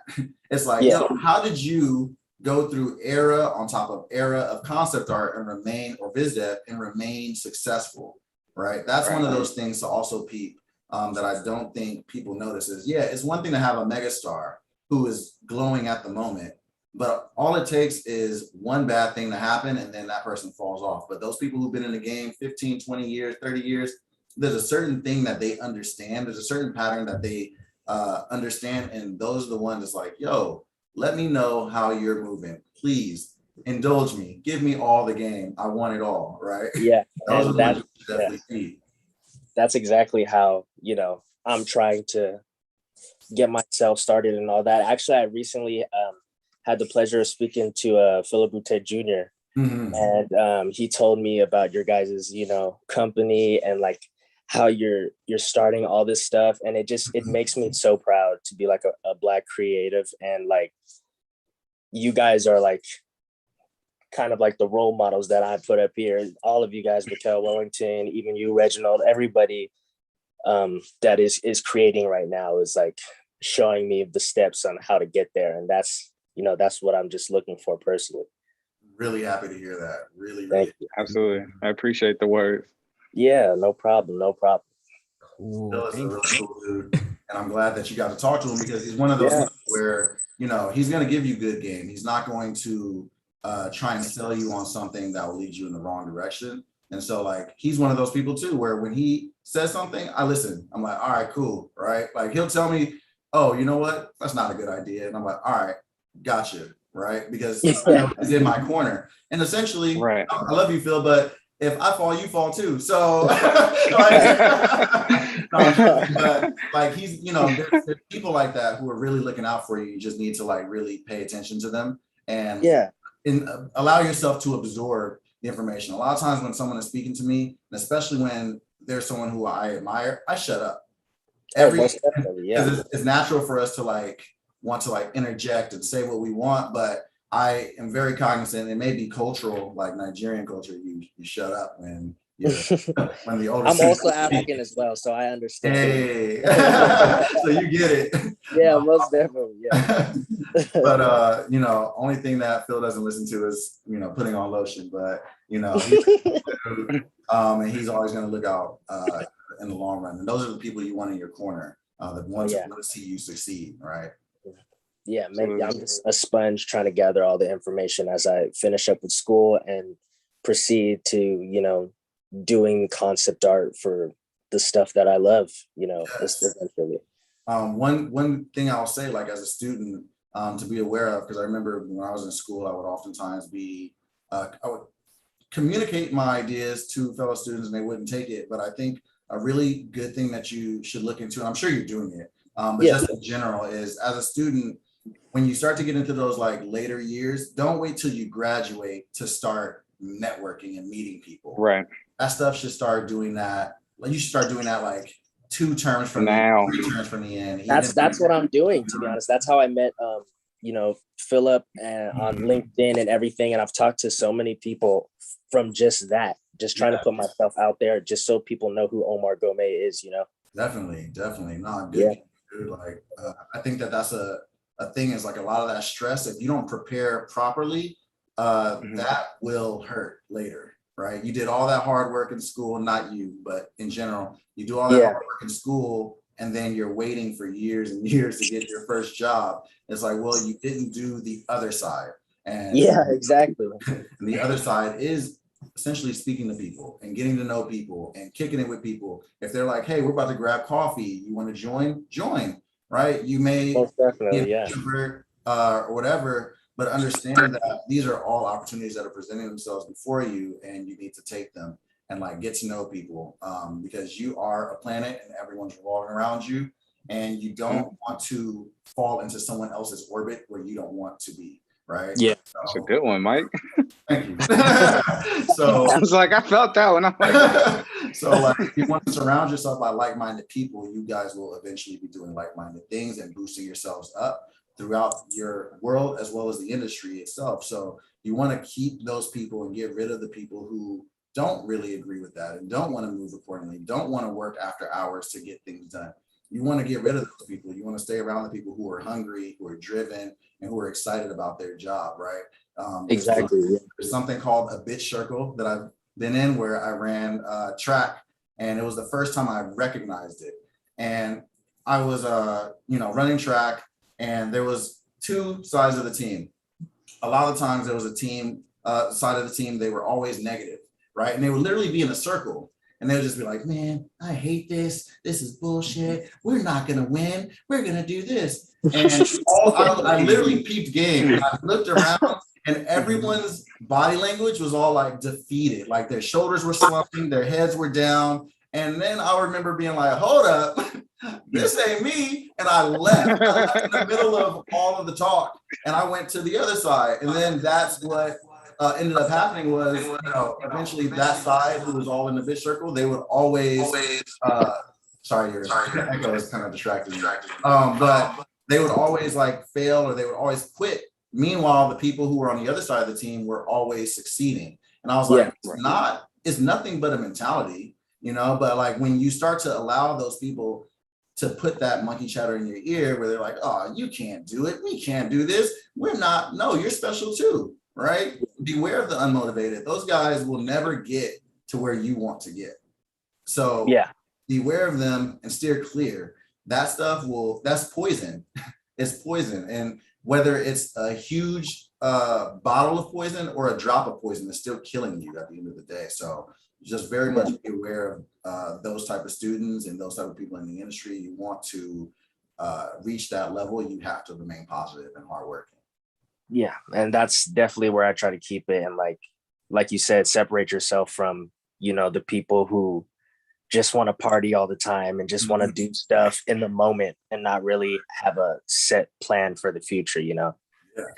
It's like, yo, how did you go through era on top of era of concept art and remain, or biz dev, and remain successful, right? That's one of those things to also peep that I don't think people notice is, yeah, it's one thing to have a megastar who is glowing at the moment, but all it takes is one bad thing to happen and then that person falls off. But those people who've been in the game 15, 20 years, 30 years, there's a certain thing that they understand. There's a certain pattern that they understand. And those are the ones that's like, yo, let me know how you're moving. Please indulge me. Give me all the game. I want it all, right? Yeah. Those And are the ones you definitely see. that's exactly how, I'm trying to get myself started and all that. Actually, I recently had the pleasure of speaking to Philip Boutte Jr. And he told me about your guys', company and like how you're starting all this stuff. And it makes me so proud to be like a Black creative. And like, you guys are like kind of like the role models that I put up here. All of you guys, Mikkel, Wellington, even you, Reginald, everybody that is creating right now is like showing me the steps on how to get there. And that's what I'm just looking for personally. Really happy to hear that. Really, Thank you. Absolutely. I appreciate the words. Yeah, no problem. No problem. Cool. Phil is a really cool dude. And I'm glad that you got to talk to him because he's one of those where, he's going to give you good game. He's not going to try and sell you on something that will lead you in the wrong direction. And so like, he's one of those people too, where when he says something, I listen. I'm like, all right, cool. Right. Like he'll tell me, oh, you know what? That's not a good idea. And I'm like, all right, gotcha. Right. Because he's in my corner. And essentially, right. I love you, Phil, but if I fall, you fall too. So but like he's, there's people like that who are really looking out for you. You just need to like really pay attention to them and allow yourself to absorb the information. A lot of times when someone is speaking to me, and especially when there's someone who I admire, I shut up. It's natural for us to like want to like interject and say what we want, but I am very cognizant. It may be cultural, like Nigerian culture. You shut up when when the older. I'm also African as well, so I understand. Hey, so you get it. Yeah, most definitely. Yeah. But only thing that Phil doesn't listen to is putting on lotion. But and he's always going to look out in the long run. And those are the people you want in your corner. The ones who want to see you succeed, right? Yeah, maybe I'm just a sponge trying to gather all the information as I finish up with school and proceed to, doing concept art for the stuff that I love, eventually. One thing I'll say, like as a student, to be aware of, because I remember when I was in school, I would oftentimes I would communicate my ideas to fellow students and they wouldn't take it. But I think a really good thing that you should look into, and I'm sure you're doing it, but just in general, is as a student, when you start to get into those like later years, don't wait till you graduate to start networking and meeting people. Right. That stuff should start doing that. Like you should start doing that like 2 terms from now. 3 terms from the end. That's what I'm doing, to be honest. That's how I met Philip on LinkedIn and everything. And I've talked to so many people from just that, just trying to put myself out there just so people know who ROK-MO is, Definitely. No, good. Yeah. Dude, like I think that's a thing is like a lot of that stress. If you don't prepare properly, that will hurt later, right? You did all that hard work in school, not you, but in general, you do all that hard work in school and then you're waiting for years and years to get your first job. It's like, well, you didn't do the other side. And exactly. And the other side is essentially speaking to people and getting to know people and kicking it with people. If they're like, hey, we're about to grab coffee, you want to join, right? You may be an introvert or whatever, but understand that these are all opportunities that are presenting themselves before you and you need to take them. and like get to know people, because you are a planet and everyone's revolving around you, and you don't want to fall into someone else's orbit where you don't want to be, right? Yeah, So, That's a good one, Mike. thank you. So I was like, I felt that one. I'm like, so like if you want to surround yourself by like-minded people, you guys will eventually be doing like-minded things and boosting yourselves up throughout your world as well as the industry itself. So you want to keep those people and get rid of the people who don't really agree with that and don't want to move accordingly, don't want to work after hours to get things done. You want to get rid of those people. You want to stay around the people who are hungry, who are driven, and who are excited about their job, right? exactly. There's something called a bitch circle that I've been in where I ran track, and it was the first time I recognized it. And I was, running track, and there was two sides of the team. A lot of times there was a team side of the team, they were always negative, right? And they would literally be in a circle. And they would just be like, man, I hate this. This is bullshit. We're not going to win. We're going to do this. And I literally peeped game. I looked around, and everyone's body language was all like defeated. Like their shoulders were slumping, their heads were down. And then I remember being like, hold up, this ain't me. And I left in the middle of all of the talk, and I went to the other side. And then that's what ended up happening was, eventually that side who was all in the bitch circle, they would always, sorry, your echo is kind of distracting me. But they would always like fail, or they would always quit. Meanwhile, the people who were on the other side of the team were always succeeding. And I was like, it's nothing but a mentality, but like when you start to allow those people to put that monkey chatter in your ear where they're like, oh, you can't do it. We can't do this. We're not, no, you're special too. Right? Beware of the unmotivated. Those guys will never get to where you want to get. So beware of them and steer clear. That stuff that's poison. It's poison. And whether it's a huge bottle of poison or a drop of poison, it's still killing you at the end of the day. So just very much be aware of those type of students and those type of people in the industry. You want to reach that level, you have to remain positive and hardworking. Yeah, and that's definitely where I try to keep it. And like you said, separate yourself from, the people who just want to party all the time and just want to do stuff in the moment and not really have a set plan for the future, Yeah.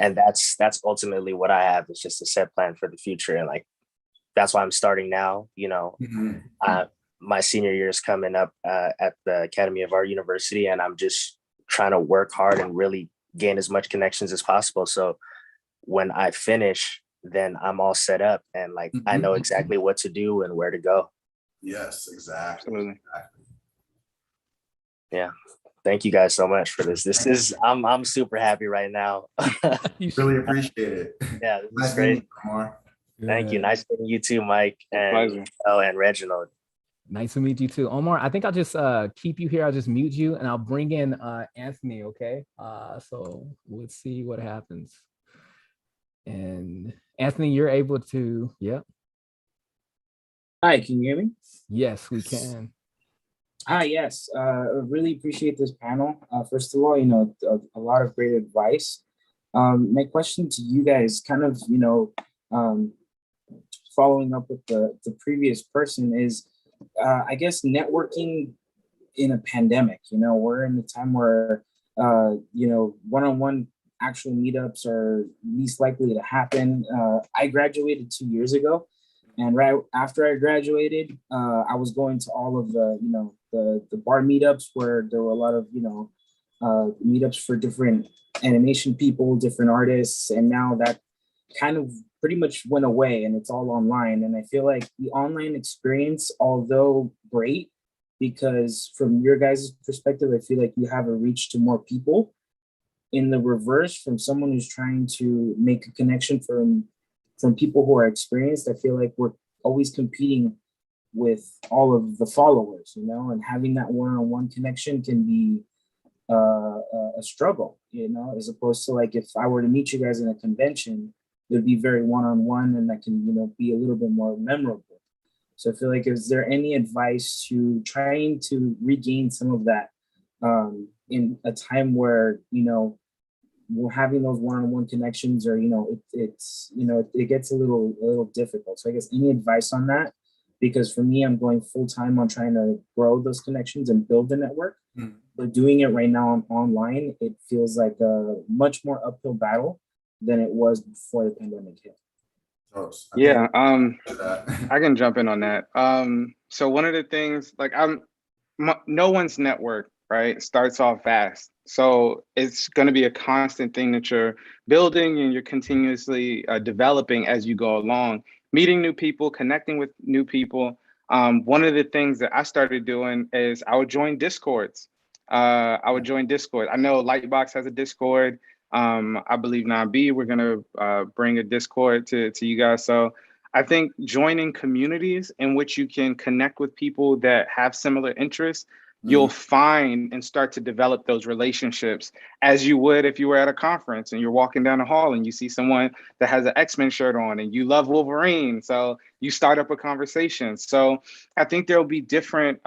And that's ultimately what I have. It's just a set plan for the future. And like, that's why I'm starting now, my senior year is coming up at the Academy of Art University, and I'm just trying to work hard and really gain as much connections as possible. So when I finish, then I'm all set up and like I know exactly what to do and where to go. Yes, exactly. Yeah. Thank you guys so much for this. I'm super happy right now. Really appreciate it. Yeah, this is great. Thank you. Nice meeting you too, Mike and Reginald. Nice to meet you too, Omar. I think I'll just keep you here. I'll just mute you, and I'll bring in Anthony. Okay. So let's see what happens. And Anthony, you're able to. Yep. Hi, can you hear me? Yes, we can. Hi, yes. I really appreciate this panel. First of all, a lot of great advice. My question to you guys, kind of, following up with the previous person is, I guess networking in a pandemic, we're in a time where, one-on-one actual meetups are least likely to happen. I graduated 2 years ago, and right after I graduated, I was going to all of the bar meetups where there were a lot of, meetups for different animation people, different artists. And now that kind of pretty much went away and it's all online. And I feel like the online experience, although great, because from your guys' perspective, I feel like you have a reach to more people. In the reverse, from someone who's trying to make a connection from people who are experienced, I feel like we're always competing with all of the followers, and having that one-on-one connection can be a struggle, as opposed to like if I were to meet you guys in a convention, it would be very one-on-one and that can, be a little bit more memorable. So I feel like, is there any advice to trying to regain some of that in a time where, we're having those one-on-one connections, or, it gets a little difficult. So I guess any advice on that? because for me, I'm going full time on trying to grow those connections and build the network. But doing it right now online, it feels like a much more uphill battle than it was before the pandemic hit. Yeah, I can jump in on that. So one of the things, like no one's network, right, starts off fast. So it's going to be a constant thing that you're building and you're continuously developing as you go along, meeting new people, connecting with new people. One of the things that I started doing is I would join Discords. I would join Discord. I know Lightbox has a Discord. I believe 9B, we're going to bring a Discord to you guys. So I think joining communities in which you can connect with people that have similar interests, you'll find and start to develop those relationships as you would if you were at a conference and you're walking down the hall and you see someone that has an X-Men shirt on and you love Wolverine. So you start up a conversation. So I think there'll be different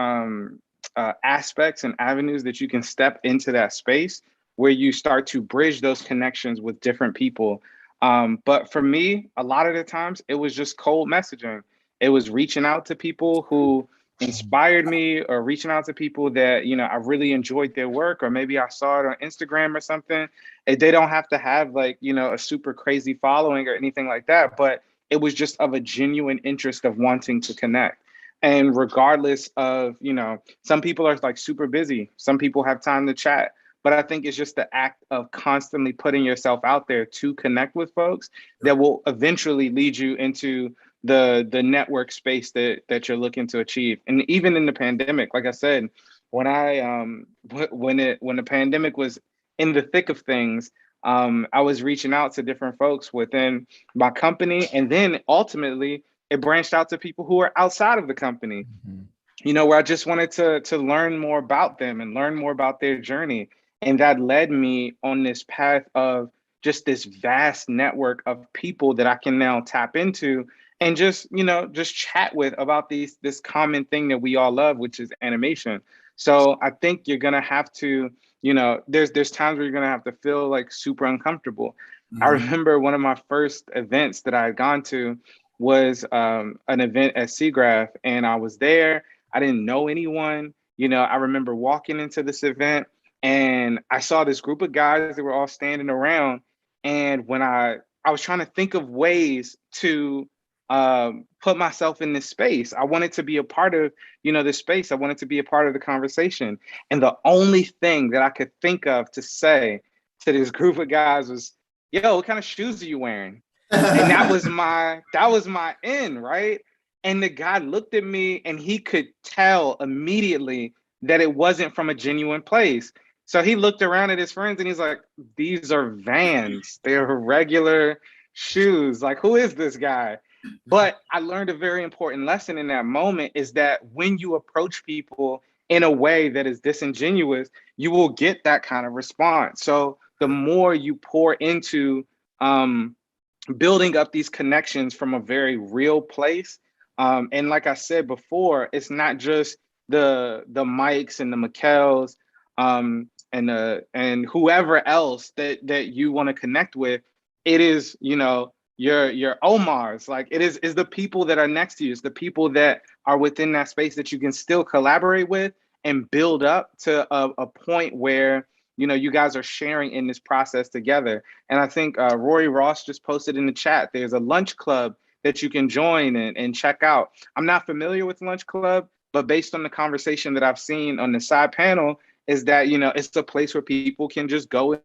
aspects and avenues that you can step into that space where you start to bridge those connections with different people. But for me, a lot of the times it was just cold messaging. It was reaching out to people who inspired me, or reaching out to people that, you know, I really enjoyed their work, or maybe I saw it on Instagram or something. They don't have to have, like, you know, a super crazy following or anything like that, but it was just of a genuine interest of wanting to connect. And regardless of, you know, some people are like super busy, some people have time to chat. But I think it's just the act of constantly putting yourself out there to connect with folks that will eventually lead you into the network space that you're looking to achieve. And even in the pandemic, like I said, when the pandemic was in the thick of things, I was reaching out to different folks within my company, and then ultimately it branched out to people who are outside of the company. You know, where I just wanted to learn more about them and learn more about their journey. And that led me on this path of just this vast network of people that I can now tap into and just, you know, just chat with about this common thing that we all love, which is animation. So I think you're going to have to, you know, there's times where you're going to have to feel like super uncomfortable. I remember one of my first events that I had gone to was an event at SIGGRAPH, and I was there. I didn't know anyone. You know, I remember walking into this event and I saw this group of guys that were all standing around. And when I was trying to think of ways to put myself in this space, I wanted to be a part of, you know, this space. I wanted to be a part of the conversation. And the only thing that I could think of to say to this group of guys was, yo, what kind of shoes are you wearing? And that was my end, right? And the guy looked at me and he could tell immediately that it wasn't from a genuine place. So he looked around at his friends and he's like, these are Vans. They're regular shoes. Like, who is this guy? But I learned a very important lesson in that moment, is that when you approach people in a way that is disingenuous, you will get that kind of response. So the more you pour into building up these connections from a very real place. And like I said before, it's not just the Mikes and the Mikkels and whoever else that you want to connect with. It is, you know, your Omars. Like, it is the people that are next to you. It's the people that are within that space that you can still collaborate with and build up to a point where, you know, you guys are sharing in this process together. And I think Rory Ross just posted in the chat, there's a lunch club that you can join and check out. I'm not familiar with Lunch Club, but based on the conversation that I've seen on the side panel, is that, you know, it's a place where people can just go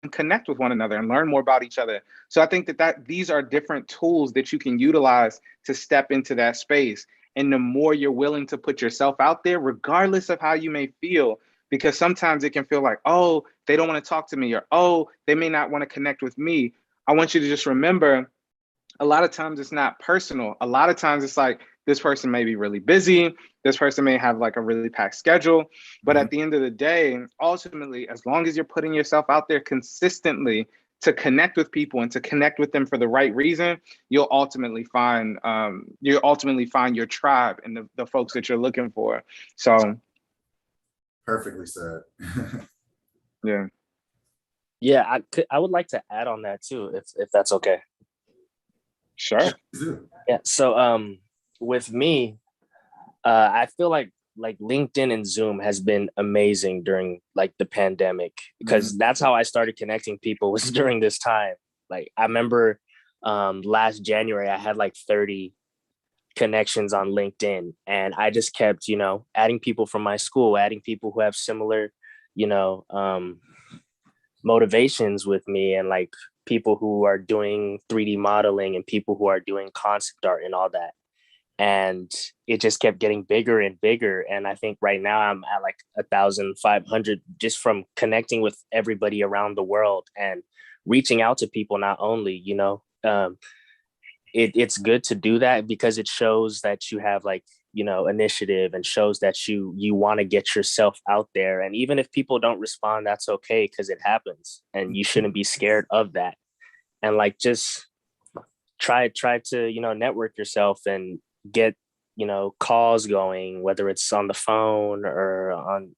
and connect with one another and learn more about each other. So I think that these are different tools that you can utilize to step into that space. And the more you're willing to put yourself out there, regardless of how you may feel, because sometimes it can feel like, oh, they don't want to talk to me, or, oh, they may not want to connect with me. I want you to just remember, a lot of times it's not personal. A lot of times it's like, this person may be really busy. This person may have like a really packed schedule. But at the end of the day, ultimately, as long as you're putting yourself out there consistently to connect with people and to connect with them for the right reason, you'll ultimately find your tribe and the folks that you're looking for. So Perfectly said. yeah. Yeah, I would like to add on that too, if that's okay. Sure. Yeah. So with me, I feel like LinkedIn and Zoom has been amazing during like the pandemic, because that's how I started connecting people was during this time. Like I remember last January I had like 30 connections on LinkedIn, and I just kept, adding people from my school, adding people who have similar, you know, motivations with me, and like people who are doing 3D modeling and people who are doing concept art and all that. And it just kept getting bigger and bigger. And I think right now I'm at like 1,500 just from connecting with everybody around the world and reaching out to people. Not only, it's good to do that because it shows that you have like, initiative, and shows that you want to get yourself out there. And even if people don't respond, that's okay, because it happens and you shouldn't be scared of that. And like, just try to, network yourself and get, calls going, whether it's on the phone or on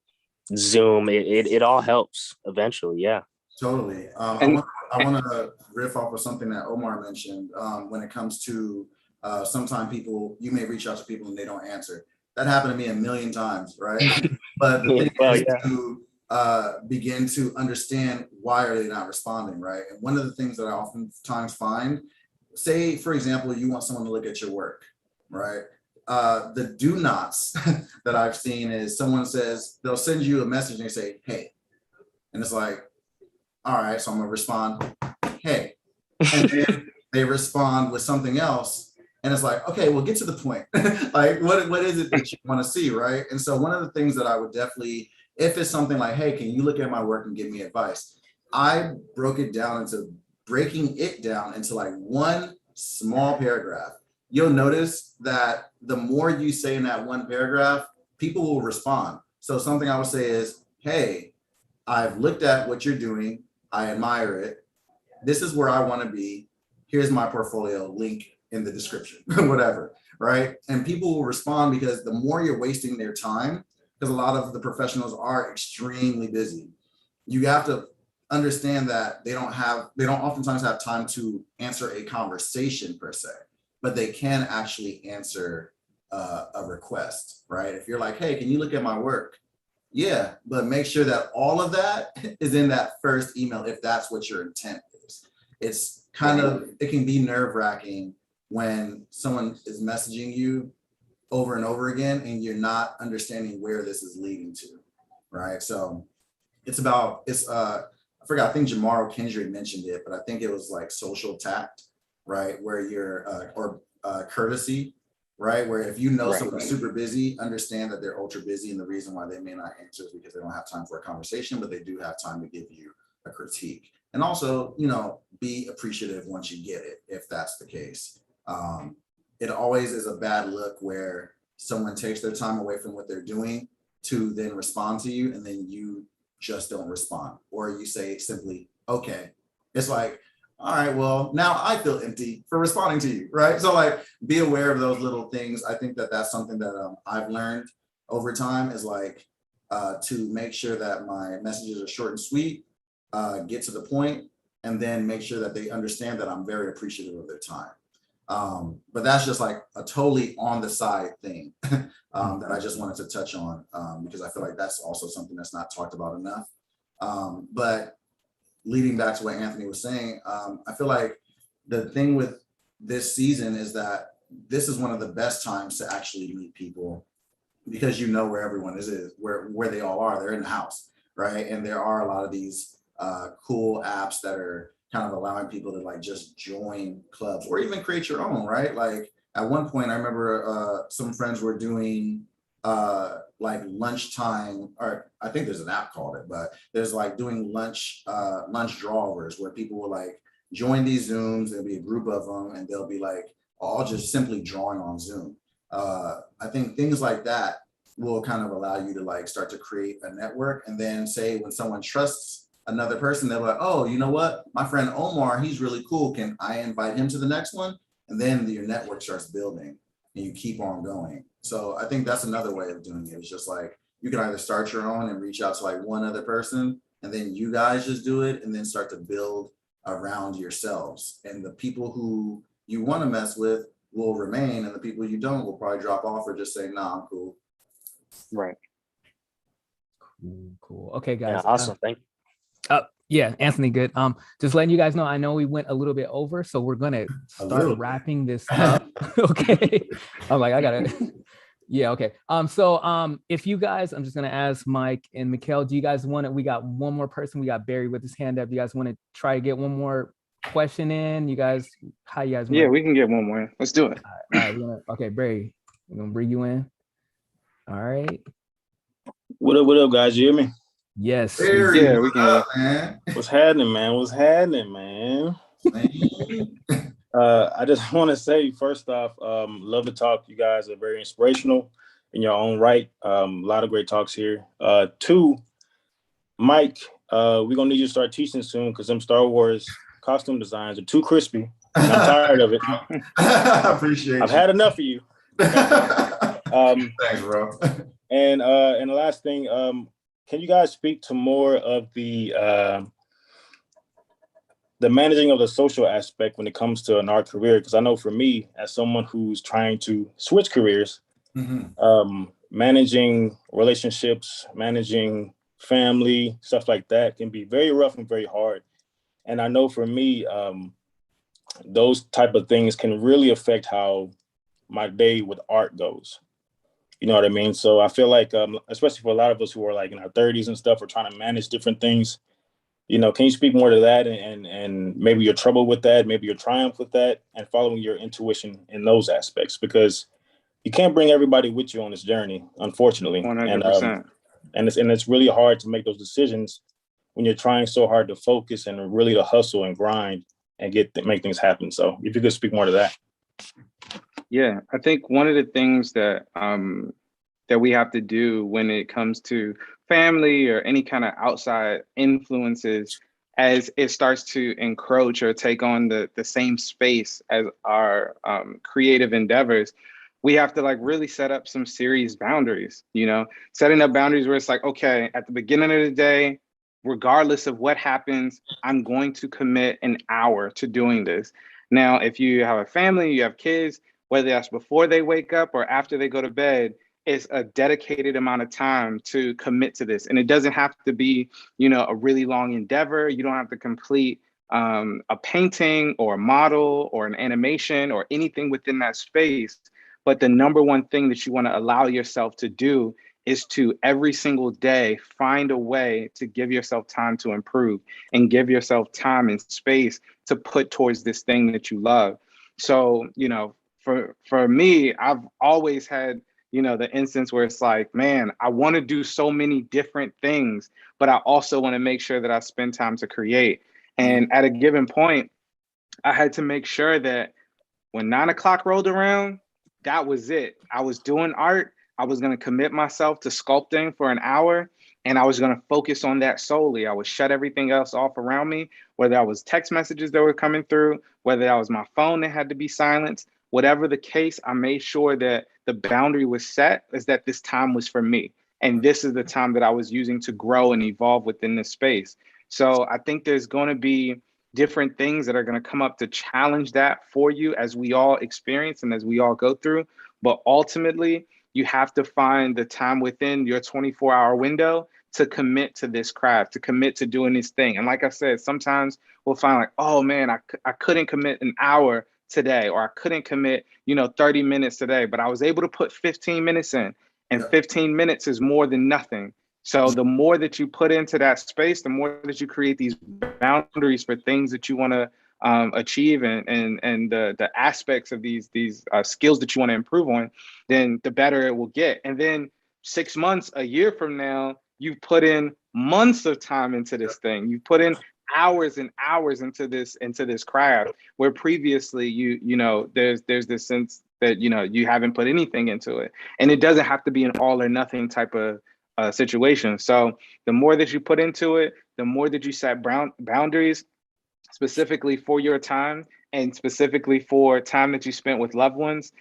Zoom. It all helps eventually. Yeah. Totally. And I want to riff off of something that Omar mentioned when it comes to sometimes you may reach out to people and they don't answer. That happened to me a million times, right? But the thing is to begin to understand, why are they not responding, right? And one of the things that I oftentimes find, say, for example, you want someone to look at your work, right? The do nots that I've seen is someone says, they'll send you a message and they say, hey, and it's like, all right, so I'm gonna respond, hey, and then they respond with something else, and it's like, okay, well, get to the point. Like, what is it that you want to see, right? And so one of the things that I would definitely, if it's something like, hey, can you look at my work and give me advice? I breaking it down into like one small paragraph. You'll notice that the more you say in that one paragraph, people will respond. So something I would say is, hey, I've looked at what you're doing. I admire it. This is where I want to be. Here's my portfolio, link in the description, whatever, right? And people will respond, because the more you're wasting their time, because a lot of the professionals are extremely busy. You have to understand that they don't oftentimes have time to answer a conversation per se, but they can actually answer a request, right? If you're like, hey, can you look at my work? Yeah, but make sure that all of that is in that first email, if that's what your intent is. It's it can be nerve-wracking when someone is messaging you over and over again and you're not understanding where this is leading to, right? So I forgot, I think Jamaro Kendry mentioned it, but I think it was like social tact, right? Where you're, or courtesy, right? Where if you know someone's super busy, understand that they're ultra busy, and the reason why they may not answer is because they don't have time for a conversation, but they do have time to give you a critique. And also, be appreciative once you get it, if that's the case. It always is a bad look where someone takes their time away from what they're doing to then respond to you, and then you just don't respond, or you say simply, okay. It's like, all right, well, now I feel empty for responding to you, right? So like, be aware of those little things. I think that that's something that I've learned over time, is like to make sure that my messages are short and sweet, get to the point, and then make sure that they understand that I'm very appreciative of their time. But that's just like a totally on the side thing that I just wanted to touch on, because I feel like that's also something that's not talked about enough. But leading back to what Anthony was saying, I feel like the thing with this season is that this is one of the best times to actually meet people, because you know where everyone is where they all are. They're in the house, right? And there are a lot of these cool apps that are kind of allowing people to like just join clubs or even create your own, right? Like at one point, I remember some friends were doing like lunchtime, or I think there's an app called it, but there's like doing lunch drawovers where people will like join these Zooms. There'll be a group of them, and they'll be like all just simply drawing on Zoom. I think things like that will kind of allow you to like start to create a network, and then say when someone trusts another person, they're like, oh, you know what? My friend Omar, he's really cool. Can I invite him to the next one? And then your network starts building and you keep on going. So I think that's another way of doing it. It's just like, you can either start your own and reach out to like one other person, and then you guys just do it, and then start to build around yourselves. And the people who you want to mess with, will remain, and the people you don't will probably drop off or just say, nah, I'm cool. Right. Cool. Okay, guys. Yeah, awesome. Thank you. Yeah, Anthony, good. Just letting you guys know, I know we went a little bit over, so we're gonna start wrapping this up. Okay. I'm like, I gotta. Yeah, okay. If you guys, I'm just gonna ask Mike and Mikkel, do you guys want to? We got one more person. We got Barry with his hand up. You guys want to try to get one more question in? You guys, how you guys? Yeah, we can get one more. Let's do it. All right. Okay, Barry, we're gonna bring you in. All right. What up, guys? You hear me? Yes. Barry, Yeah, we can. man. What's happening, man? I just want to say, first off, love to talk. You guys are very inspirational in your own right. A lot of great talks here. Two, Mike, we're gonna need you to start teaching soon because them Star Wars costume designs are too crispy. And I'm tired of it. I appreciate I've had enough of you. Thanks, bro. And the last thing, can you guys speak to more of the managing of the social aspect when it comes to an art career? Because I know for me, as someone who's trying to switch careers, managing relationships, managing family, stuff like that can be very rough and very hard. And I know for me, those type of things can really affect how my day with art goes. You know what I mean? So I feel like, especially for a lot of us who are like in our 30s and stuff, we're trying to manage different things. You know, can you speak more to that and maybe your trouble with that, maybe your triumph with that, and following your intuition in those aspects? Because you can't bring everybody with you on this journey, unfortunately. 100%. And it's really hard to make those decisions when you're trying so hard to focus and really to hustle and grind and make things happen. So if you could speak more to that. Yeah, I think one of the things that that we have to do when it comes to family or any kind of outside influences, as it starts to encroach or take on the same space as our creative endeavors, we have to like really set up some serious boundaries, you know, setting up boundaries where it's like, okay, at the beginning of the day, regardless of what happens, I'm going to commit an hour to doing this. Now, if you have a family, you have kids, whether that's before they wake up or after they go to bed, it's a dedicated amount of time to commit to this. And it doesn't have to be, you know, a really long endeavor. You don't have to complete a painting or a model or an animation or anything within that space. But the number one thing that you want to allow yourself to do is to every single day find a way to give yourself time to improve and give yourself time and space to put towards this thing that you love. So, you know, for me, I've always had, you know, the instance where it's like, man, I want to do so many different things, but I also want to make sure that I spend time to create. And at a given point, I had to make sure that when 9 o'clock rolled around, that was it. I was doing art. I was going to commit myself to sculpting for an hour, and I was going to focus on that solely. I would shut everything else off around me, whether that was text messages that were coming through, whether that was my phone that had to be silenced. Whatever the case, I made sure that the boundary was set, is that this time was for me. And this is the time that I was using to grow and evolve within this space. So I think there's going to be different things that are going to come up to challenge that for you as we all experience and as we all go through. But ultimately, you have to find the time within your 24-hour window to commit to this craft, to commit to doing this thing. And like I said, sometimes we'll find like, oh man, I couldn't commit an hour today, or I couldn't commit, 30 minutes today, but I was able to put 15 minutes in, and 15 minutes is more than nothing. So the more that you put into that space, the more that you create these boundaries for things that you want to achieve and the aspects of these skills that you want to improve on, then the better it will get. And then 6 months, a year from now, you've put in months of time into this thing. You've put in hours and hours into this craft, where previously there's this sense that you haven't put anything into it. And it doesn't have to be an all or nothing type of situation. So the more that you put into it, the more that you set boundaries specifically for your time and specifically for time that you spent with loved ones,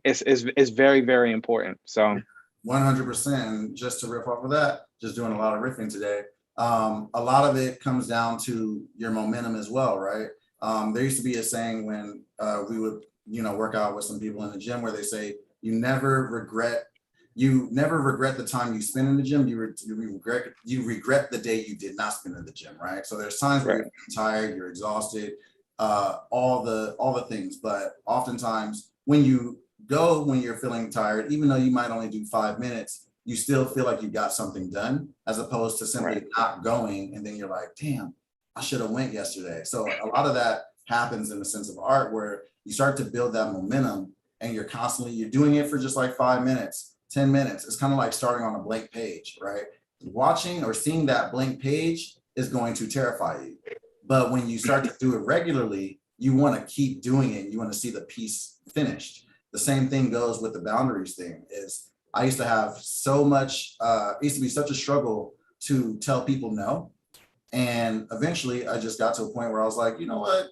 is very, very important. So 100%. Just to riff off of that, just doing a lot of riffing today. A lot of it comes down to your momentum as well, right? There used to be a saying when we would, work out with some people in the gym where they say, you never regret the time you spend in the gym. You regret the day you did not spend in the gym, right? So there's times where you're tired, you're exhausted, all the things. But oftentimes when you're feeling tired, even though you might only do 5 minutes, you still feel like you got something done, as opposed to simply not going. And then you're like, damn, I should have went yesterday. So a lot of that happens in the sense of art, where you start to build that momentum, and you're doing it for just like 5 minutes, 10 minutes. It's kind of like starting on a blank page, right? Watching or seeing that blank page is going to terrify you. But when you start to do it regularly, you want to keep doing it. You want to see the piece finished. The same thing goes with the boundaries thing. Is I used to have it used to be such a struggle to tell people no. And eventually I just got to a point where I was like, you know what?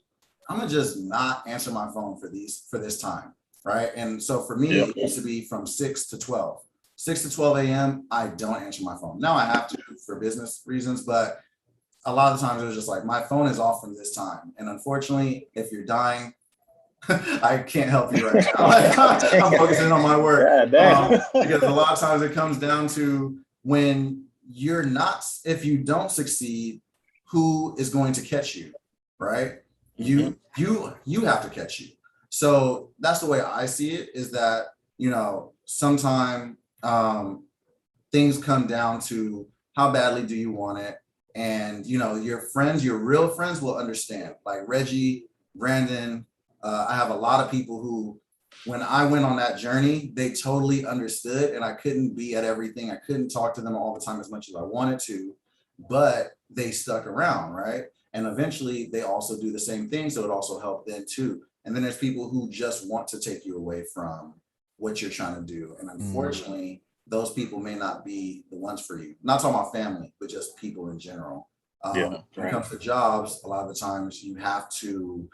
I'm gonna just not answer my phone for this time. Right. And so for me, it used to be from 6 to 12. 6 to 12 a.m. I don't answer my phone. Now I have to for business reasons, but a lot of times it was just like, my phone is off from this time. And unfortunately, if you're dying, I can't help you right now. I'm focusing on my work. Because a lot of times it comes down to, when if you don't succeed, who is going to catch you, right? You have to catch you. So that's the way I see it, is that, sometimes things come down to how badly do you want it? And, your real friends will understand, like Reggie, Brandon. I have a lot of people who, when I went on that journey, they totally understood, and I couldn't be at everything. I couldn't talk to them all the time as much as I wanted to, but they stuck around, right? And eventually they also do the same thing. So it also helped them too. And then there's people who just want to take you away from what you're trying to do. And unfortunately, those people may not be the ones for you. Not talking about family, but just people in general. When it comes to jobs, a lot of the times you have to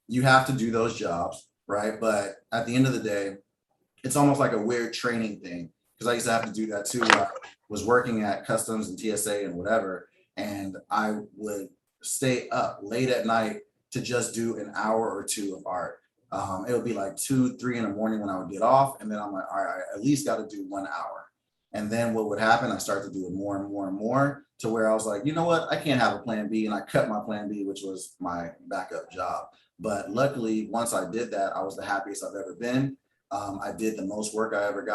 do those jobs, right? But at the end of the day, it's almost like a weird training thing, because I used to have to do that too. I was working at customs and TSA and whatever, and I would stay up late at night to just do an hour or two of art. It would be like 2, 3 in the morning when I would get off, and then I'm like, all right, I at least got to do 1 hour. And then what would happen, I started to do it more and more and more, to where I was like, you know what, I can't have a plan B. And I cut my plan B, which was my backup job. But luckily, once I did that, I was the happiest I've ever been. I did the most work I ever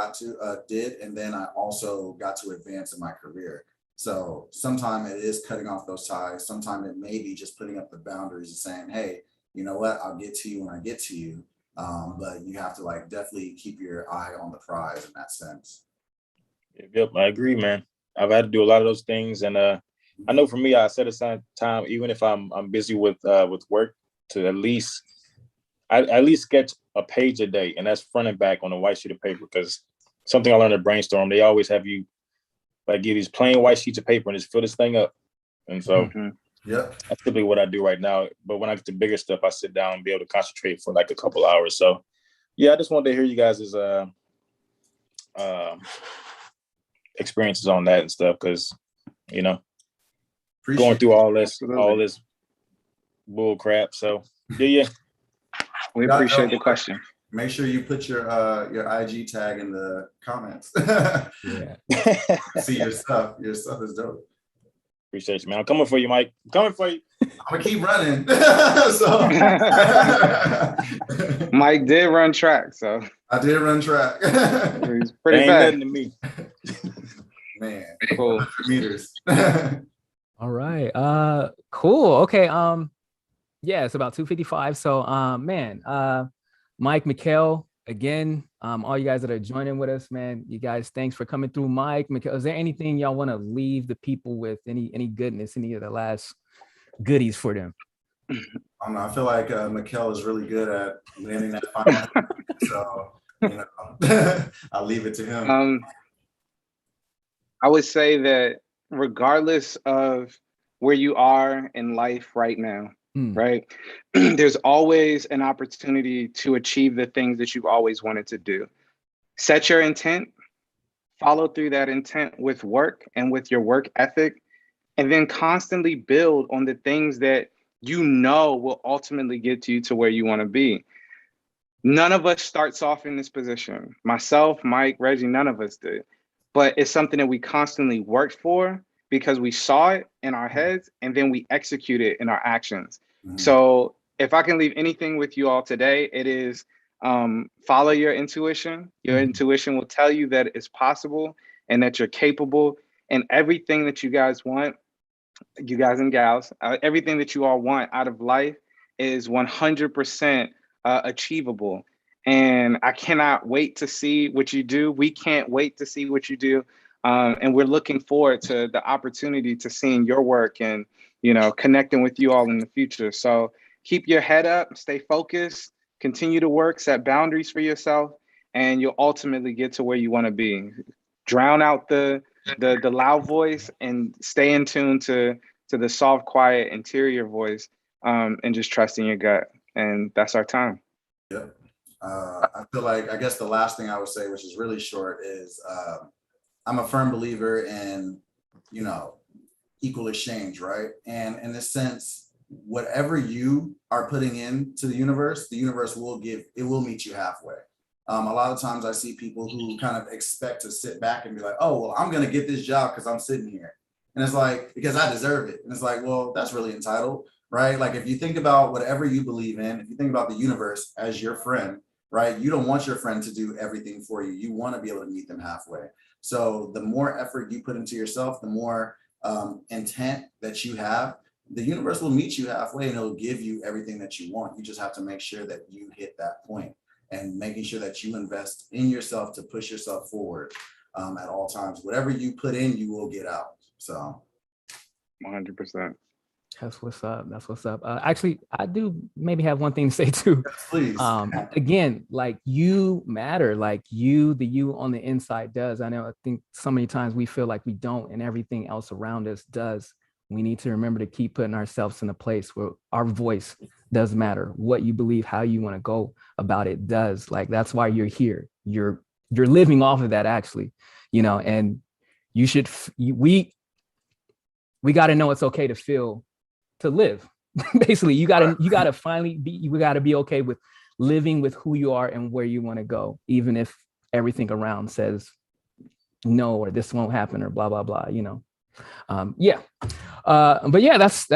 did. And then I also got to advance in my career. So sometimes it is cutting off those ties. Sometimes it may be just putting up the boundaries and saying, hey, you know what, I'll get to you when I get to you. But you have to definitely keep your eye on the prize in that sense. Yep, I agree, man. I've had to do a lot of those things. And I know for me, I set aside time, even if I'm busy with work, to at least sketch a page a day, and that's front and back on a white sheet of paper. Because something I learned at Brainstorm, they always have you give these plain white sheets of paper and just fill this thing up. And so that's typically what I do right now. But when I get to bigger stuff, I sit down and be able to concentrate for a couple hours. So yeah, I just wanted to hear you guys' experiences on that and stuff, because going through all this bull crap. So yeah. We appreciate the question. Make sure you put your IG tag in the comments. Yeah. See your stuff. Your stuff is dope. Appreciate you, man. I'm coming for you, Mike. I'm coming for you. I'm gonna keep running. Mike did run track, so I did run track. He's pretty ain't bad. nothing to me. Man, Cool. meters. All right. Cool. Okay. Yeah, it's about 2:55. So man, Mike, Mikhail, again, all you guys that are joining with us, man, you guys, thanks for coming through. Mike, Mikhail, is there anything y'all want to leave the people with? Any goodness, any of the last goodies for them? I don't know. I feel like Mikhail is really good at landing that final. So I'll leave it to him. I would say that regardless of where you are in life right now, right, there's always an opportunity to achieve the things that you've always wanted to do. Set your intent, follow through that intent with work and with your work ethic, and then constantly build on the things that you know will ultimately get you to where you want to be. None of us starts off in this position. Myself, Mike, Reggie, none of us did. But it's something that we constantly worked for because we saw it in our heads and then we execute it in our actions. So if I can leave anything with you all today, it is follow your intuition. Your intuition will tell you that it's possible and that you're capable, and everything that you guys want, you guys and gals, everything that you all want out of life is 100% achievable. And I cannot wait to see what you do. We can't wait to see what you do. And we're looking forward to the opportunity to seeing your work and, you know, connecting with you all in the future. So keep your head up, stay focused, continue to work, set boundaries for yourself, and you'll ultimately get to where you want to be. Drown out the loud voice and stay in tune to the soft, quiet interior voice, and just trust in your gut. And that's our time. Yep. I feel like, I guess the last thing I would say, which is really short, is I'm a firm believer in, you know, equal exchange, right? And in this sense, whatever you are putting into the universe will give, it will meet you halfway. A lot of times I see people who kind of expect to sit back and be like, oh, well, I'm going to get this job because I'm sitting here. And it's like, because I deserve it. And it's like, well, that's really entitled, right? Like, if you think about whatever you believe in, if you think about the universe as your friend, right? You don't want your friend to do everything for you. You want to be able to meet them halfway. So the more effort you put into yourself, the more intent that you have, the universe will meet you halfway and it'll give you everything that you want. You just have to make sure that you hit that point, and making sure that you invest in yourself to push yourself forward at all times. Whatever you put in, you will get out. So 100%. That's what's up. That's what's up. Actually, I do maybe have one thing to say too. yes, please. Again, like, you matter. Like, the you on the inside does. I know, I think so many times we feel like we don't, and everything else around us does. We need to remember to keep putting ourselves in a place where our voice does matter. What you believe, how you want to go about it does. Like, that's why you're here. You're living off of that, actually, you know, and you should, we got to know it's okay to feel, to live. Basically, you got to finally be, you got to be okay with living with who you are and where you want to go, even if everything around says no, or this won't happen, or blah, blah, blah, you know. Yeah. But yeah, that's,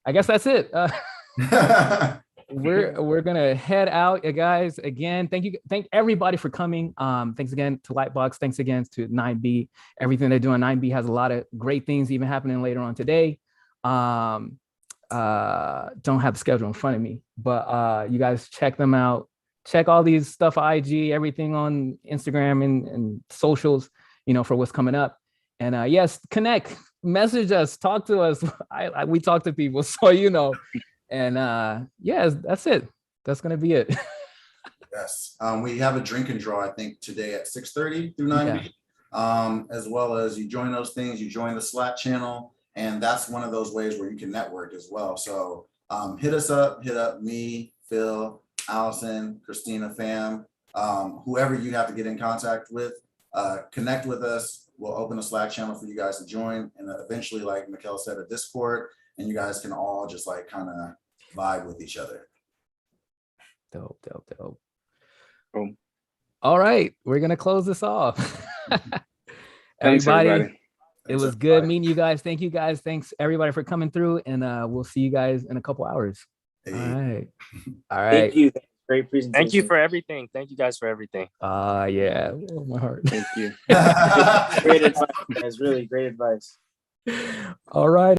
I guess that's it. We're gonna head out, guys. Again, thank everybody for coming. Thanks again to Lightbox. Thanks again to 9B. Everything they're doing, 9B has a lot of great things even happening later on today. Don't have the schedule in front of me, but you guys check them out. Check all these stuff, IG, everything on Instagram and socials, you know, for what's coming up. And yes, connect, message us, talk to us. We talk to people, so you know. And yeah, that's it. That's gonna be it. Yes, we have a drink and draw, I think, today at 6:30 through 9B. Yeah. As well as you join those things, you join the Slack channel, and that's one of those ways where you can network as well. So hit us up, hit up me, Phil, Allison, Christina, Fam, whoever you have to get in contact with. Connect with us. We'll open a Slack channel for you guys to join, and eventually, like Mikkel said, a Discord, and you guys can all just like kind of vibe with each other. Dope. Boom. All right, we're gonna close this off. Thanks, everybody. It was good meeting you guys. Thank you guys. Thanks everybody for coming through, and we'll see you guys in a couple hours. Hey. All right. Thank you. Great presentation. Thank you for everything. Thank you guys for everything. Yeah. Oh, my heart. Thank you. Great advice, guys. Really great advice. All right.